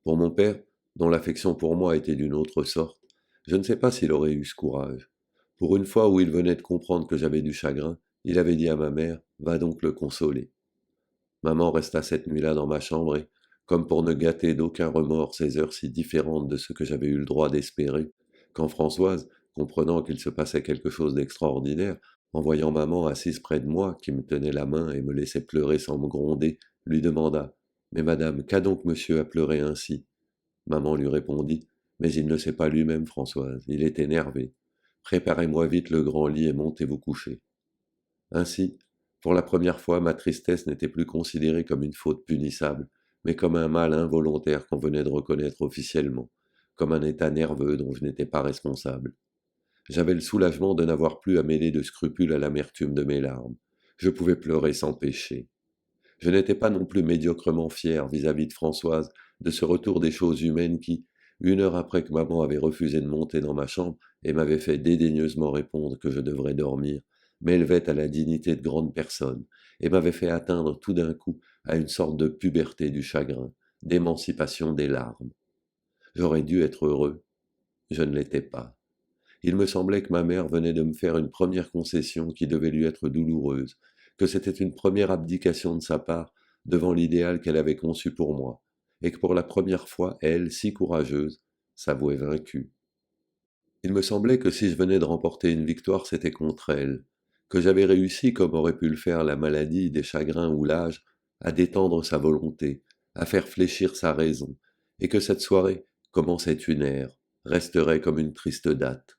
S1: Pour mon père, dont l'affection pour moi était d'une autre sorte, je ne sais pas s'il aurait eu ce courage. Pour une fois où il venait de comprendre que j'avais du chagrin, il avait dit à ma mère « Va donc le consoler ». Maman resta cette nuit-là dans ma chambre et, comme pour ne gâter d'aucun remords ces heures si différentes de ce que j'avais eu le droit d'espérer, quand Françoise, comprenant qu'il se passait quelque chose d'extraordinaire, en voyant maman assise près de moi, qui me tenait la main et me laissait pleurer sans me gronder, lui demanda « Mais madame, qu'a donc monsieur à pleurer ainsi ?» Maman lui répondit « Mais il ne sait pas lui-même, Françoise, il est énervé. Préparez-moi vite le grand lit et montez vous coucher. » Ainsi, pour la première fois, ma tristesse n'était plus considérée comme une faute punissable, mais comme un mal involontaire qu'on venait de reconnaître officiellement, comme un état nerveux dont je n'étais pas responsable. J'avais le soulagement de n'avoir plus à mêler de scrupules à l'amertume de mes larmes. Je pouvais pleurer sans péché. Je n'étais pas non plus médiocrement fier vis-à-vis de Françoise de ce retour des choses humaines qui, une heure après que maman avait refusé de monter dans ma chambre et m'avait fait dédaigneusement répondre que je devrais dormir, m'élevait à la dignité de grande personne et m'avait fait atteindre tout d'un coup à une sorte de puberté du chagrin, d'émancipation des larmes. J'aurais dû être heureux, je ne l'étais pas. Il me semblait que ma mère venait de me faire une première concession qui devait lui être douloureuse, que c'était une première abdication de sa part devant l'idéal qu'elle avait conçu pour moi, et que pour la première fois, elle, si courageuse, s'avouait vaincue. Il me semblait que si je venais de remporter une victoire, c'était contre elle, que j'avais réussi, comme aurait pu le faire la maladie, des chagrins ou l'âge, à détendre sa volonté, à faire fléchir sa raison, et que cette soirée commençait une ère, resterait comme une triste date.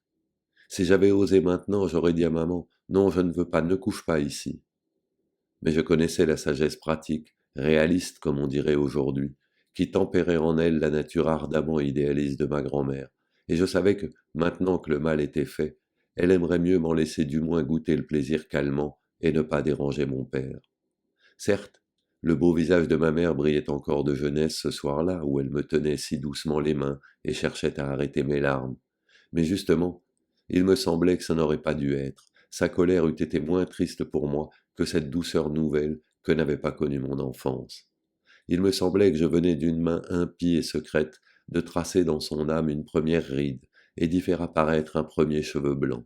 S1: Si j'avais osé maintenant, j'aurais dit à maman « Non, je ne veux pas, ne couche pas ici ». Mais je connaissais la sagesse pratique réaliste comme on dirait aujourd'hui, qui tempérait en elle la nature ardemment idéaliste de ma grand-mère, et je savais que, maintenant que le mal était fait, elle aimerait mieux m'en laisser du moins goûter le plaisir calmant et ne pas déranger mon père. Certes, le beau visage de ma mère brillait encore de jeunesse ce soir-là, où elle me tenait si doucement les mains et cherchait à arrêter mes larmes. Mais justement, il me semblait que ça n'aurait pas dû être. Sa colère eût été moins triste pour moi que cette douceur nouvelle que n'avait pas connue mon enfance. Il me semblait que je venais d'une main impie et secrète de tracer dans son âme une première ride et d'y faire apparaître un premier cheveu blanc.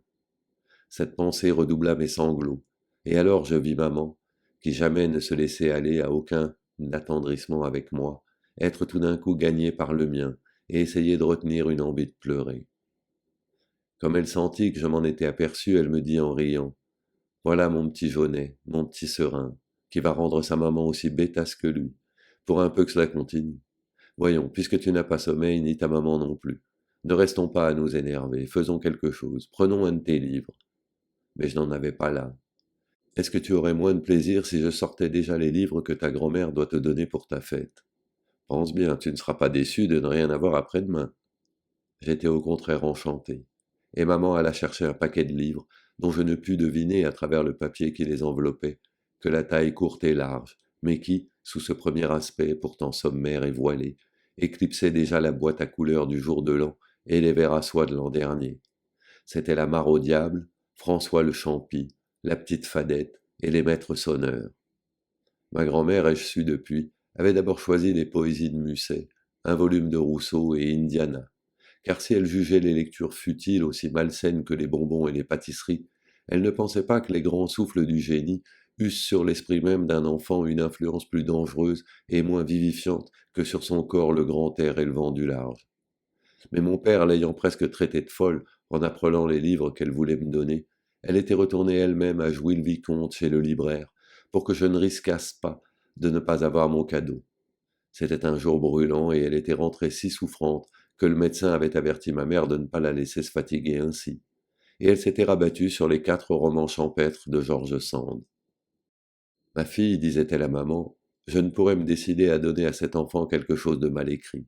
S1: Cette pensée redoubla mes sanglots, et alors je vis maman, qui jamais ne se laissait aller à aucun attendrissement avec moi, être tout d'un coup gagnée par le mien, et essayer de retenir une envie de pleurer. Comme elle sentit que je m'en étais aperçu, elle me dit en riant, voilà mon petit Jaunet, mon petit serein, qui va rendre sa maman aussi bêtasse que lui, pour un peu que cela continue. Voyons, puisque tu n'as pas sommeil, ni ta maman non plus, ne restons pas à nous énerver, faisons quelque chose, prenons un de tes livres. Mais je n'en avais pas là. Est-ce que tu aurais moins de plaisir si je sortais déjà les livres que ta grand-mère doit te donner pour ta fête? Pense bien, tu ne seras pas déçu de ne rien avoir après-demain. J'étais au contraire enchanté. Et maman alla chercher un paquet de livres, dont je ne pus deviner à travers le papier qui les enveloppait, que la taille courte et large, mais qui, sous ce premier aspect pourtant sommaire et voilé, éclipsait déjà la boîte à couleurs du jour de l'an et les vers à soie de l'an dernier. C'était la mare au diable, François le Champy, la petite Fadette et les maîtres sonneurs. Ma grand-mère, ai-je su depuis, avait d'abord choisi les poésies de Musset, un volume de Rousseau et Indiana, car si elle jugeait les lectures futiles aussi malsaines que les bonbons et les pâtisseries, elle ne pensait pas que les grands souffles du génie eussent sur l'esprit même d'un enfant une influence plus dangereuse et moins vivifiante que sur son corps le grand air et le vent du large. Mais mon père l'ayant presque traitée de folle en apprenant les livres qu'elle voulait me donner, elle était retournée elle-même à jouer le vicomte chez le libraire, pour que je ne risquasse pas de ne pas avoir mon cadeau. C'était un jour brûlant et elle était rentrée si souffrante que le médecin avait averti ma mère de ne pas la laisser se fatiguer ainsi, et elle s'était rabattue sur les 4 romans champêtres de George Sand. Ma fille, disait-elle à maman, je ne pourrais me décider à donner à cet enfant quelque chose de mal écrit.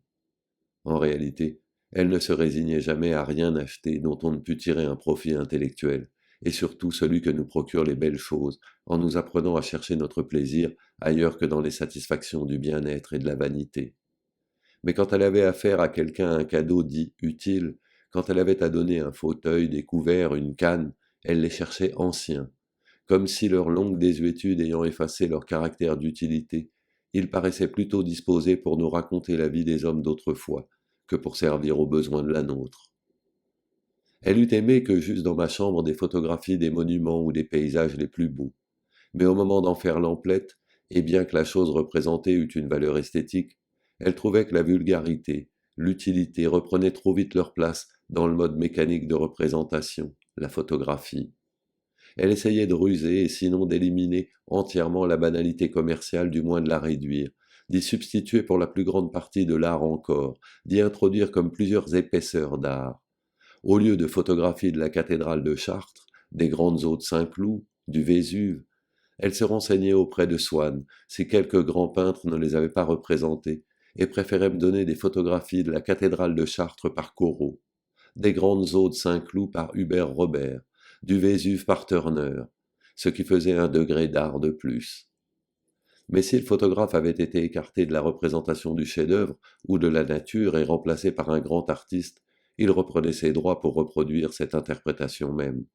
S1: En réalité, elle ne se résignait jamais à rien acheter dont on ne pût tirer un profit intellectuel, et surtout celui que nous procurent les belles choses, en nous apprenant à chercher notre plaisir ailleurs que dans les satisfactions du bien-être et de la vanité. Mais quand elle avait affaire à quelqu'un un cadeau dit utile, quand elle avait à donner un fauteuil, des couverts, une canne, elle les cherchait anciens, comme si leur longue désuétude ayant effacé leur caractère d'utilité, ils paraissaient plutôt disposés pour nous raconter la vie des hommes d'autrefois que pour servir aux besoins de la nôtre. Elle eût aimé que j'eusse dans ma chambre des photographies des monuments ou des paysages les plus beaux, mais au moment d'en faire l'emplette, et bien que la chose représentée eût une valeur esthétique, elle trouvait que la vulgarité, l'utilité reprenaient trop vite leur place dans le mode mécanique de représentation, la photographie. Elle essayait de ruser et sinon d'éliminer entièrement la banalité commerciale, du moins de la réduire, d'y substituer pour la plus grande partie de l'art encore, d'y introduire comme plusieurs épaisseurs d'art. Au lieu de photographies de la cathédrale de Chartres, des grandes eaux de Saint-Cloud, du Vésuve, elle se renseignait auprès de Swann si quelques grands peintres ne les avaient pas représentés, et préférait me donner des photographies de la cathédrale de Chartres par Corot, des grandes eaux de Saint-Cloud par Hubert Robert, du Vésuve par Turner, ce qui faisait un degré d'art de plus. Mais si le photographe avait été écarté de la représentation du chef-d'œuvre ou de la nature et remplacé par un grand artiste, il reprenait ses droits pour reproduire cette interprétation même.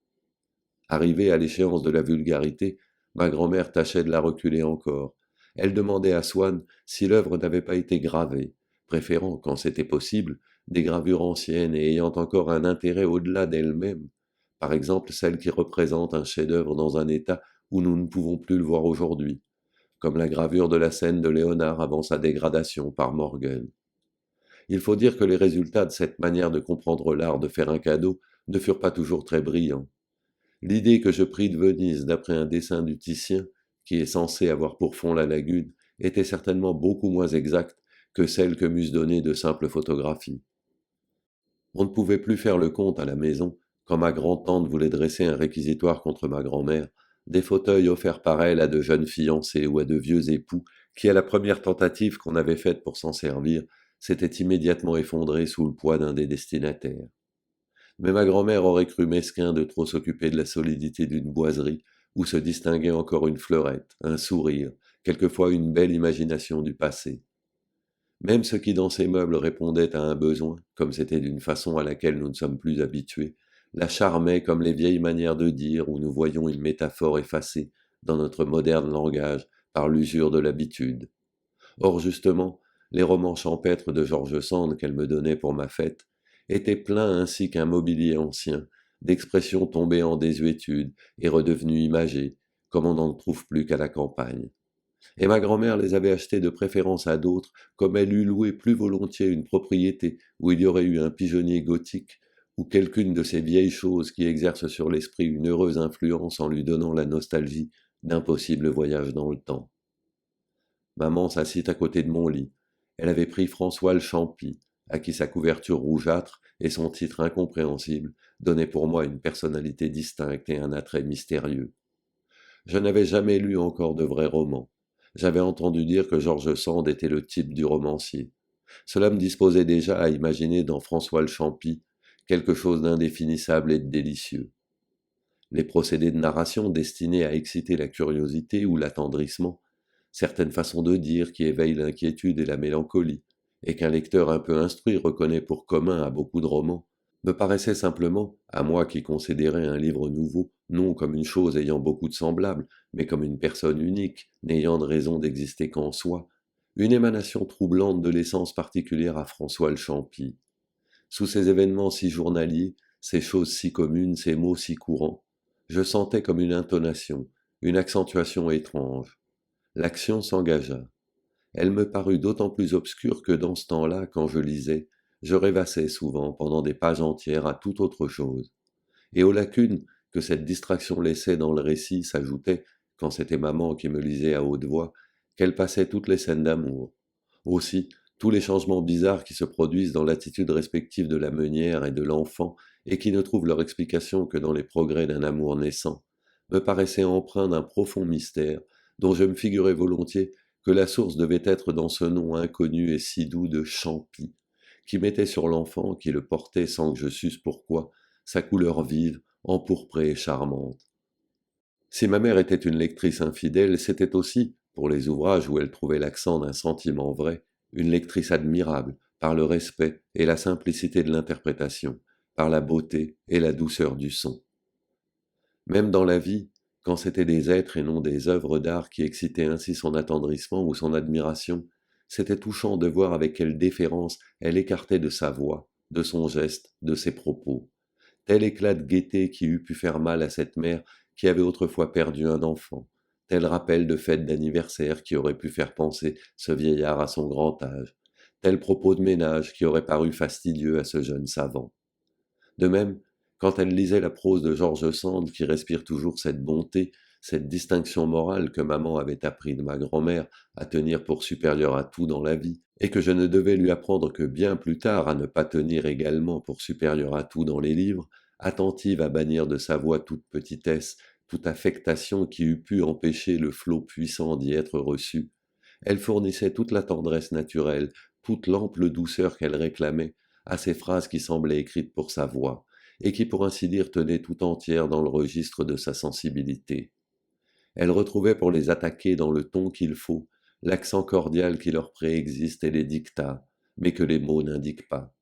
S1: Arrivée à l'échéance de la vulgarité, ma grand-mère tâchait de la reculer encore. Elle demandait à Swann si l'œuvre n'avait pas été gravée, préférant, quand c'était possible, des gravures anciennes et ayant encore un intérêt au-delà d'elles-mêmes, par exemple celles qui représentent un chef-d'œuvre dans un état où nous ne pouvons plus le voir aujourd'hui, comme la gravure de la scène de Léonard avant sa dégradation par Morgan. Il faut dire que les résultats de cette manière de comprendre l'art de faire un cadeau ne furent pas toujours très brillants. L'idée que je pris de Venise d'après un dessin du Titien, qui est censé avoir pour fond la lagune, était certainement beaucoup moins exacte que celle que m'eussent donnée de simples photographies. On ne pouvait plus faire le compte à la maison, quand ma grand-tante voulait dresser un réquisitoire contre ma grand-mère, des fauteuils offerts par elle à de jeunes fiancés ou à de vieux époux qui à la première tentative qu'on avait faite pour s'en servir, s'était immédiatement effondré sous le poids d'un des destinataires. Mais ma grand-mère aurait cru mesquin de trop s'occuper de la solidité d'une boiserie où se distinguait encore une fleurette, un sourire, quelquefois une belle imagination du passé. Même ce qui dans ces meubles répondait à un besoin, comme c'était d'une façon à laquelle nous ne sommes plus habitués, la charmait comme les vieilles manières de dire où nous voyons une métaphore effacée dans notre moderne langage par l'usure de l'habitude. Or justement, les romans champêtres de George Sand qu'elle me donnait pour ma fête étaient pleins ainsi qu'un mobilier ancien, d'expressions tombées en désuétude et redevenues imagées, comme on n'en trouve plus qu'à la campagne. Et ma grand-mère les avait achetés de préférence à d'autres, comme elle eût loué plus volontiers une propriété où il y aurait eu un pigeonnier gothique, ou quelqu'une de ces vieilles choses qui exercent sur l'esprit une heureuse influence en lui donnant la nostalgie d'impossibles voyages dans le temps. Maman s'assit à côté de mon lit. Elle avait pris François le Champy, à qui sa couverture rougeâtre et son titre incompréhensible donnaient pour moi une personnalité distincte et un attrait mystérieux. Je n'avais jamais lu encore de vrais romans. J'avais entendu dire que George Sand était le type du romancier. Cela me disposait déjà à imaginer dans François le Champy quelque chose d'indéfinissable et de délicieux. Les procédés de narration destinés à exciter la curiosité ou l'attendrissement, certaines façons de dire qui éveillent l'inquiétude et la mélancolie, et qu'un lecteur un peu instruit reconnaît pour commun à beaucoup de romans, me paraissaient simplement, à moi qui considérais un livre nouveau, non comme une chose ayant beaucoup de semblables, mais comme une personne unique, n'ayant de raison d'exister qu'en soi, une émanation troublante de l'essence particulière à François le Champy. Sous ces événements si journaliers, ces choses si communes, ces mots si courants, je sentais comme une intonation, une accentuation étrange. L'action s'engagea. Elle me parut d'autant plus obscure que dans ce temps-là, quand je lisais, je rêvassais souvent pendant des pages entières à toute autre chose. Et aux lacunes que cette distraction laissait dans le récit s'ajoutait, quand c'était maman qui me lisait à haute voix, qu'elle passait toutes les scènes d'amour. Aussi, tous les changements bizarres qui se produisent dans l'attitude respective de la meunière et de l'enfant, et qui ne trouvent leur explication que dans les progrès d'un amour naissant, me paraissaient empreints d'un profond mystère, dont je me figurais volontiers que la source devait être dans ce nom inconnu et si doux de Champy, qui mettait sur l'enfant, qui le portait sans que je susse pourquoi, sa couleur vive, empourprée et charmante. Si ma mère était une lectrice infidèle, c'était aussi, pour les ouvrages où elle trouvait l'accent d'un sentiment vrai, une lectrice admirable, par le respect et la simplicité de l'interprétation, par la beauté et la douceur du son. Même dans la vie, quand c'étaient des êtres et non des œuvres d'art qui excitaient ainsi son attendrissement ou son admiration, c'était touchant de voir avec quelle déférence elle écartait de sa voix, de son geste, de ses propos. Tel éclat de gaieté qui eût pu faire mal à cette mère qui avait autrefois perdu un enfant, tel rappel de fête d'anniversaire qui aurait pu faire penser ce vieillard à son grand âge, tel propos de ménage qui aurait paru fastidieux à ce jeune savant. De même, quand elle lisait la prose de George Sand qui respire toujours cette bonté, cette distinction morale que maman avait appris de ma grand-mère à tenir pour supérieure à tout dans la vie, et que je ne devais lui apprendre que bien plus tard à ne pas tenir également pour supérieure à tout dans les livres, attentive à bannir de sa voix toute petitesse, toute affectation qui eût pu empêcher le flot puissant d'y être reçu, elle fournissait toute la tendresse naturelle, toute l'ample douceur qu'elle réclamait à ces phrases qui semblaient écrites pour sa voix, et qui pour ainsi dire tenaient tout entière dans le registre de sa sensibilité. Elle retrouvait pour les attaquer dans le ton qu'il faut, l'accent cordial qui leur préexiste et les dicta, mais que les mots n'indiquent pas.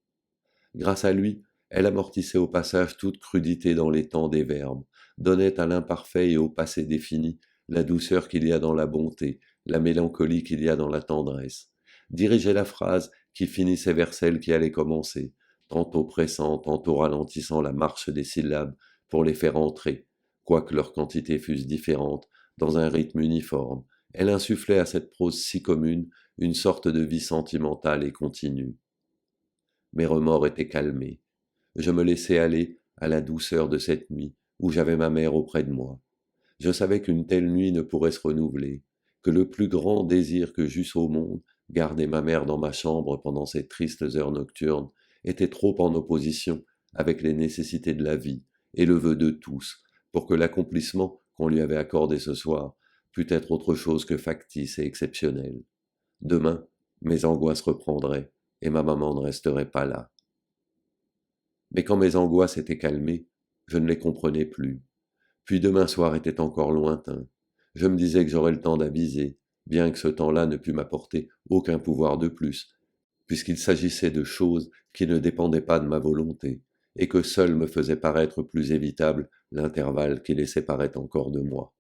S1: Grâce à lui, elle amortissait au passage toute crudité dans les temps des verbes, donnait à l'imparfait et au passé défini la douceur qu'il y a dans la bonté, la mélancolie qu'il y a dans la tendresse, dirigeait la phrase qui finissait vers celle qui allait commencer, tantôt pressant, tantôt ralentissant la marche des syllabes pour les faire entrer, quoique leurs quantités fussent différentes, dans un rythme uniforme. Elle insufflait à cette prose si commune une sorte de vie sentimentale et continue. Mes remords étaient calmés. Je me laissais aller à la douceur de cette nuit où j'avais ma mère auprès de moi. Je savais qu'une telle nuit ne pourrait se renouveler, que le plus grand désir que j'eusse au monde, garder ma mère dans ma chambre pendant ces tristes heures nocturnes, était trop en opposition avec les nécessités de la vie et le vœu de tous, pour que l'accomplissement qu'on lui avait accordé ce soir put être autre chose que factice et exceptionnel. Demain, mes angoisses reprendraient, et ma maman ne resterait pas là. Mais quand mes angoisses étaient calmées, je ne les comprenais plus. Puis demain soir était encore lointain. Je me disais que j'aurais le temps d'aviser, bien que ce temps-là ne pût m'apporter aucun pouvoir de plus, puisqu'il s'agissait de choses qui ne dépendaient pas de ma volonté, et que seul me faisait paraître plus évitable l'intervalle qui les séparait encore de moi.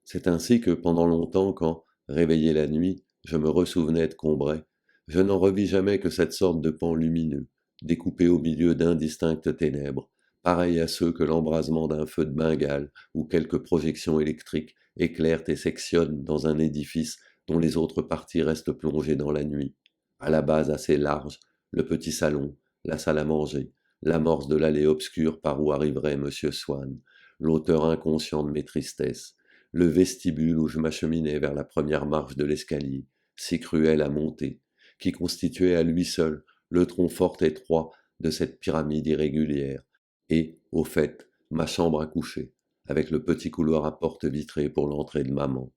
S1: C'est ainsi que pendant longtemps, quand, réveillé la nuit, je me ressouvenais de Combray, je n'en revis jamais que cette sorte de pan lumineux, découpé au milieu d'indistinctes ténèbres, pareils à ceux que l'embrasement d'un feu de Bengale ou quelque projection électrique éclairent et sectionnent dans un édifice dont les autres parties restent plongées dans la nuit. À la base assez large, le petit salon, la salle à manger, l'amorce de l'allée obscure par où arriverait M. Swann, l'auteur inconscient de mes tristesses, le vestibule où je m'acheminais vers la première marche de l'escalier, si cruel à monter, qui constituait à lui seul le tronc fort étroit de cette pyramide irrégulière, et, au fait, ma chambre à coucher, avec le petit couloir à porte vitrée pour l'entrée de maman.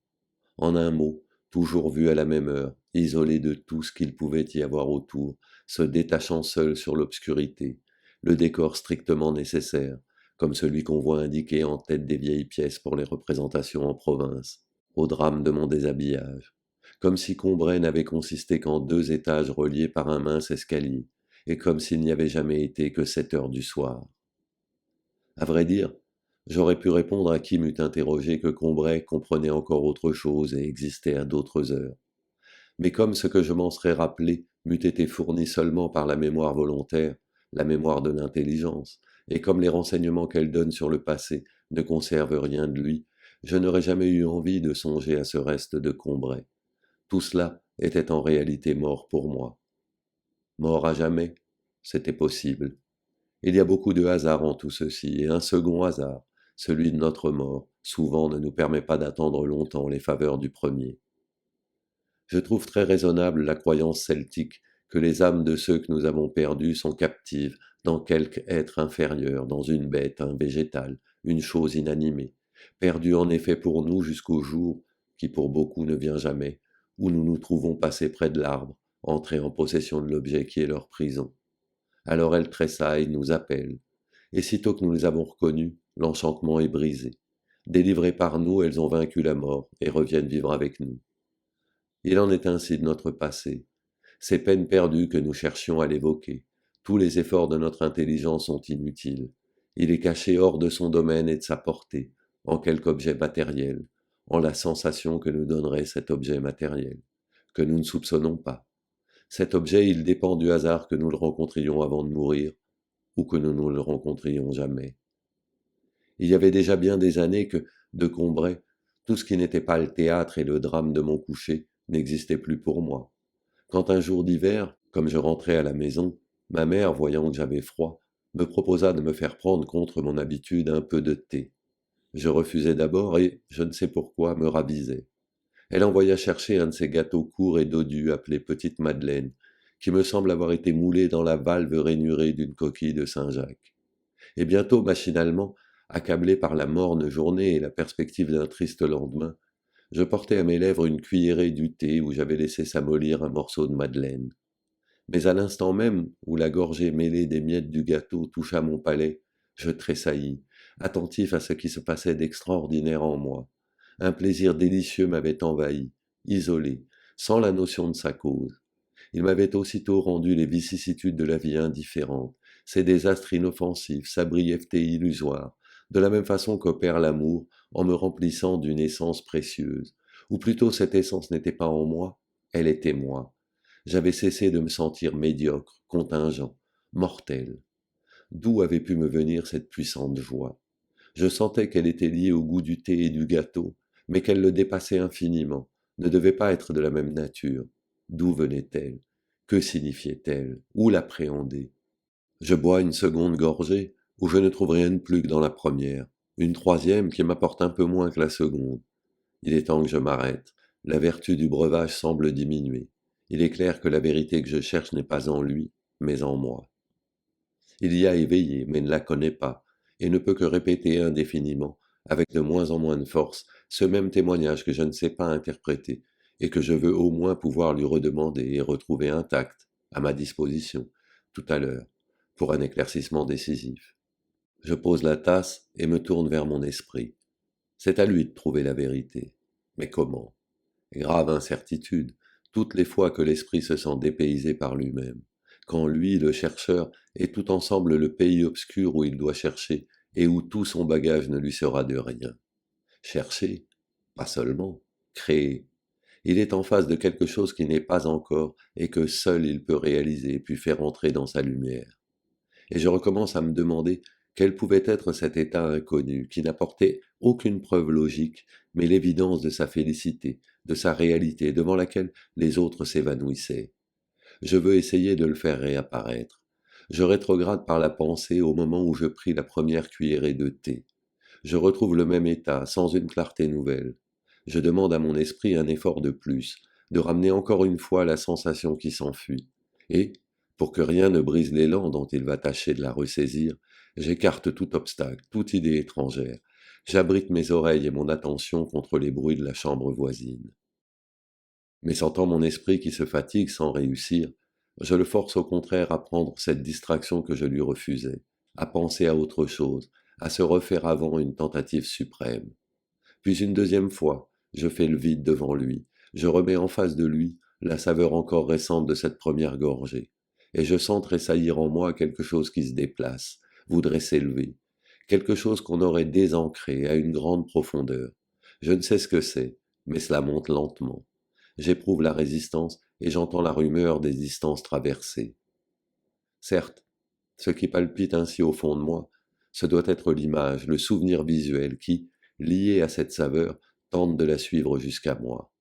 S1: En un mot, toujours vu à la même heure, isolé de tout ce qu'il pouvait y avoir autour, se détachant seul sur l'obscurité, le décor strictement nécessaire, comme celui qu'on voit indiqué en tête des vieilles pièces pour les représentations en province, au drame de mon déshabillage, comme si Combray n'avait consisté qu'en 2 étages reliés par un mince escalier, et comme s'il n'y avait jamais été que 7 heures du soir. À vrai dire, j'aurais pu répondre à qui m'eût interrogé que Combray comprenait encore autre chose et existait à d'autres heures. Mais comme ce que je m'en serais rappelé m'eût été fourni seulement par la mémoire volontaire, la mémoire de l'intelligence, et comme les renseignements qu'elle donne sur le passé ne conservent rien de lui, je n'aurais jamais eu envie de songer à ce reste de Combray. Tout cela était en réalité mort pour moi. Mort à jamais, c'était possible. Il y a beaucoup de hasard en tout ceci, et un second hasard, celui de notre mort, souvent ne nous permet pas d'attendre longtemps les faveurs du premier. Je trouve très raisonnable la croyance celtique que les âmes de ceux que nous avons perdus sont captives dans quelque être inférieur, dans une bête, un végétal, une chose inanimée, perdue en effet pour nous jusqu'au jour, qui pour beaucoup ne vient jamais, où nous nous trouvons passés près de l'arbre, entrés en possession de l'objet qui est leur prison. Alors elles tressaillent, nous appellent, et sitôt que nous les avons reconnues, l'enchantement est brisé. Délivrées par nous, elles ont vaincu la mort et reviennent vivre avec nous. Il en est ainsi de notre passé. Ces peines perdues que nous cherchions à l'évoquer, tous les efforts de notre intelligence sont inutiles. Il est caché hors de son domaine et de sa portée, en quelque objet matériel, en la sensation que nous donnerait cet objet matériel, que nous ne soupçonnons pas. Cet objet, il dépend du hasard que nous le rencontrions avant de mourir, ou que nous ne le rencontrions jamais. Il y avait déjà bien des années que, de Combray, tout ce qui n'était pas le théâtre et le drame de mon coucher n'existait plus pour moi. Quand un jour d'hiver, comme je rentrais à la maison, ma mère, voyant que j'avais froid, me proposa de me faire prendre contre mon habitude un peu de thé. Je refusai d'abord et, je ne sais pourquoi, me ravisai. Elle envoya chercher un de ces gâteaux courts et dodus appelés Petite Madeleine, qui me semble avoir été moulé dans la valve rainurée d'une coquille de Saint-Jacques. Et bientôt, machinalement, accablé par la morne journée et la perspective d'un triste lendemain, je portai à mes lèvres une cuillerée du thé où j'avais laissé s'amollir un morceau de madeleine. Mais à l'instant même où la gorgée mêlée des miettes du gâteau toucha mon palais, je tressaillis, attentif à ce qui se passait d'extraordinaire en moi. Un plaisir délicieux m'avait envahi, isolé, sans la notion de sa cause. Il m'avait aussitôt rendu les vicissitudes de la vie indifférentes, ses désastres inoffensifs, sa brièveté illusoire, de la même façon qu'opère l'amour en me remplissant d'une essence précieuse. Ou plutôt cette essence n'était pas en moi, elle était moi. J'avais cessé de me sentir médiocre, contingent, mortel. D'où avait pu me venir cette puissante joie? Je sentais qu'elle était liée au goût du thé et du gâteau, mais qu'elle le dépassait infiniment, ne devait pas être de la même nature. D'où venait-elle? Que signifiait-elle? Où l'appréhender? Je bois une seconde gorgée, où je ne trouve rien de plus que dans la première, une troisième qui m'apporte un peu moins que la seconde. Il est temps que je m'arrête. La vertu du breuvage semble diminuer. Il est clair que la vérité que je cherche n'est pas en lui, mais en moi. Il y a éveillé, mais ne la connaît pas, et ne peut que répéter indéfiniment, avec de moins en moins de force, ce même témoignage que je ne sais pas interpréter, et que je veux au moins pouvoir lui redemander et retrouver intact, à ma disposition, tout à l'heure, pour un éclaircissement décisif. Je pose la tasse et me tourne vers mon esprit. C'est à lui de trouver la vérité. Mais comment? Grave incertitude, toutes les fois que l'esprit se sent dépaysé par lui-même, quand lui, le chercheur, est tout ensemble le pays obscur où il doit chercher et où tout son bagage ne lui sera de rien. Chercher, pas seulement, créer. Il est en face de quelque chose qui n'est pas encore et que seul il peut réaliser puis faire entrer dans sa lumière. Et je recommence à me demander quel pouvait être cet état inconnu qui n'apportait aucune preuve logique, mais l'évidence de sa félicité, de sa réalité devant laquelle les autres s'évanouissaient. Je veux essayer de le faire réapparaître. Je rétrograde par la pensée au moment où je pris la première cuillerée de thé. Je retrouve le même état, sans une clarté nouvelle. Je demande à mon esprit un effort de plus, de ramener encore une fois la sensation qui s'enfuit. Et, pour que rien ne brise l'élan dont il va tâcher de la ressaisir, j'écarte tout obstacle, toute idée étrangère. J'abrite mes oreilles et mon attention contre les bruits de la chambre voisine. Mais sentant mon esprit qui se fatigue sans réussir, je le force au contraire à prendre cette distraction que je lui refusais, à penser à autre chose, à se refaire avant une tentative suprême. Puis une deuxième fois, je fais le vide devant lui, je remets en face de lui la saveur encore récente de cette première gorgée, et je sens tressaillir en moi quelque chose qui se déplace, voudrait s'élever, quelque chose qu'on aurait désancré à une grande profondeur. Je ne sais ce que c'est, mais cela monte lentement. J'éprouve la résistance et j'entends la rumeur des distances traversées. Certes, ce qui palpite ainsi au fond de moi, ce doit être l'image, le souvenir visuel qui, lié à cette saveur, tente de la suivre jusqu'à moi.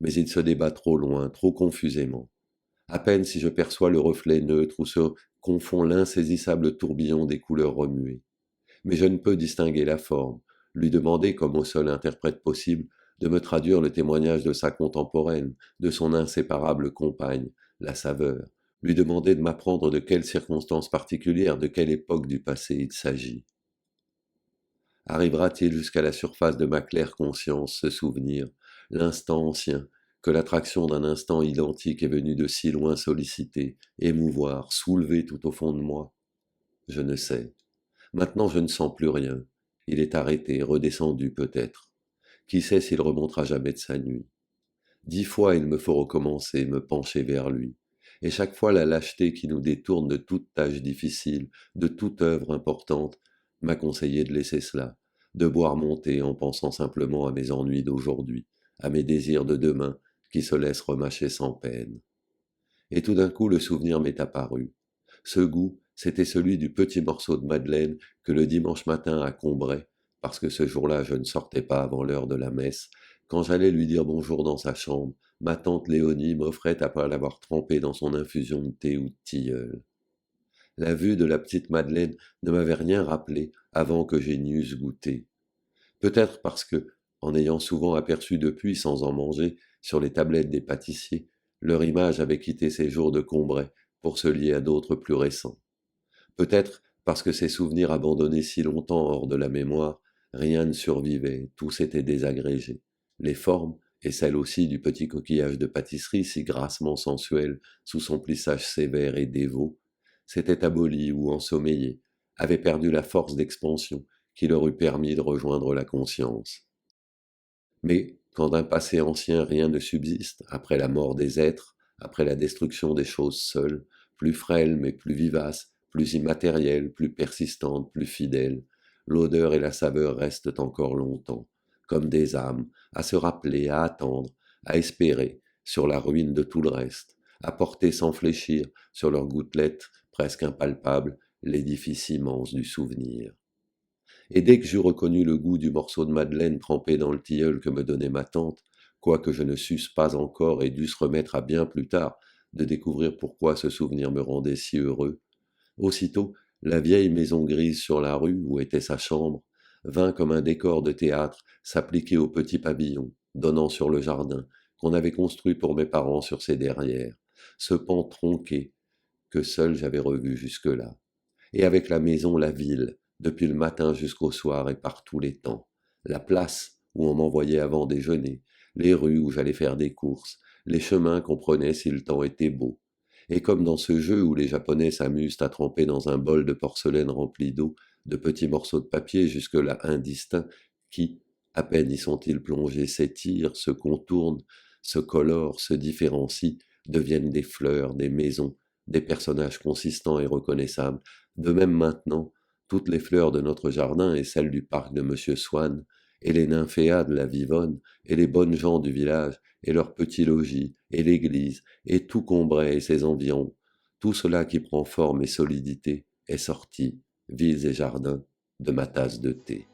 S1: Mais il se débat trop loin, trop confusément. À peine si je perçois le reflet neutre où se confond l'insaisissable tourbillon des couleurs remuées. Mais je ne peux distinguer la forme, lui demander, comme au seul interprète possible, de me traduire le témoignage de sa contemporaine, de son inséparable compagne, la saveur, lui demander de m'apprendre de quelles circonstances particulières, de quelle époque du passé il s'agit. Arrivera-t-il jusqu'à la surface de ma claire conscience ce souvenir, l'instant ancien, que l'attraction d'un instant identique est venue de si loin solliciter, émouvoir, soulever tout au fond de moi? Je ne sais. Maintenant je ne sens plus rien. Il est arrêté, redescendu peut-être. Qui sait s'il remontera jamais de sa nuit? 10 fois il me faut recommencer, me pencher vers lui. Et chaque fois la lâcheté qui nous détourne de toute tâche difficile, de toute œuvre importante, m'a conseillé de laisser cela, de boire mon thé en pensant simplement à mes ennuis d'aujourd'hui, à mes désirs de demain qui se laissent remâcher sans peine. Et tout d'un coup le souvenir m'est apparu. Ce goût, c'était celui du petit morceau de madeleine que le dimanche matin à Combray, parce que ce jour-là je ne sortais pas avant l'heure de la messe, quand j'allais lui dire bonjour dans sa chambre, ma tante Léonie m'offrait après l'avoir trempé dans son infusion de thé ou de tilleul. La vue de la petite Madeleine ne m'avait rien rappelé avant que j'y n'eusse goûté. Peut-être parce que, en ayant souvent aperçu depuis, sans en manger, sur les tablettes des pâtissiers, leur image avait quitté ses jours de Combray pour se lier à d'autres plus récents. Peut-être parce que ces souvenirs abandonnés si longtemps hors de la mémoire, rien ne survivait, tout s'était désagrégé. Les formes, et celles aussi du petit coquillage de pâtisserie si grassement sensuel sous son plissage sévère et dévot, s'étaient abolies ou ensommeillées, avaient perdu la force d'expansion qui leur eût permis de rejoindre la conscience. Mais quand d'un passé ancien rien ne subsiste, après la mort des êtres, après la destruction des choses seules, plus frêles mais plus vivaces, plus immatérielles, plus persistantes, plus fidèles, l'odeur et la saveur restent encore longtemps, comme des âmes, à se rappeler, à attendre, à espérer, sur la ruine de tout le reste, à porter sans fléchir, sur leurs gouttelettes presque impalpables, l'édifice immense du souvenir. Et dès que j'eus reconnu le goût du morceau de madeleine trempé dans le tilleul que me donnait ma tante, quoique je ne susse pas encore et dusse remettre à bien plus tard de découvrir pourquoi ce souvenir me rendait si heureux, aussitôt la vieille maison grise sur la rue où était sa chambre vint comme un décor de théâtre s'appliquer au petit pavillon donnant sur le jardin qu'on avait construit pour mes parents sur ses derrières, ce pan tronqué que seul j'avais revu jusque-là, et avec la maison la ville, depuis le matin jusqu'au soir et par tous les temps. La place où on m'envoyait avant déjeuner, les rues où j'allais faire des courses, les chemins qu'on prenait si le temps était beau. Et comme dans ce jeu où les Japonais s'amusent à tremper dans un bol de porcelaine rempli d'eau de petits morceaux de papier jusque-là indistincts qui, à peine y sont-ils plongés, s'étirent, se contournent, se colorent, se différencient, deviennent des fleurs, des maisons, des personnages consistants et reconnaissables. De même maintenant, toutes les fleurs de notre jardin et celles du parc de Monsieur Swann, et les nymphéas de la Vivonne, et les bonnes gens du village, et leurs petits logis, et l'église, et tout Combray et ses environs, tout cela qui prend forme et solidité est sorti, villes et jardins, de ma tasse de thé.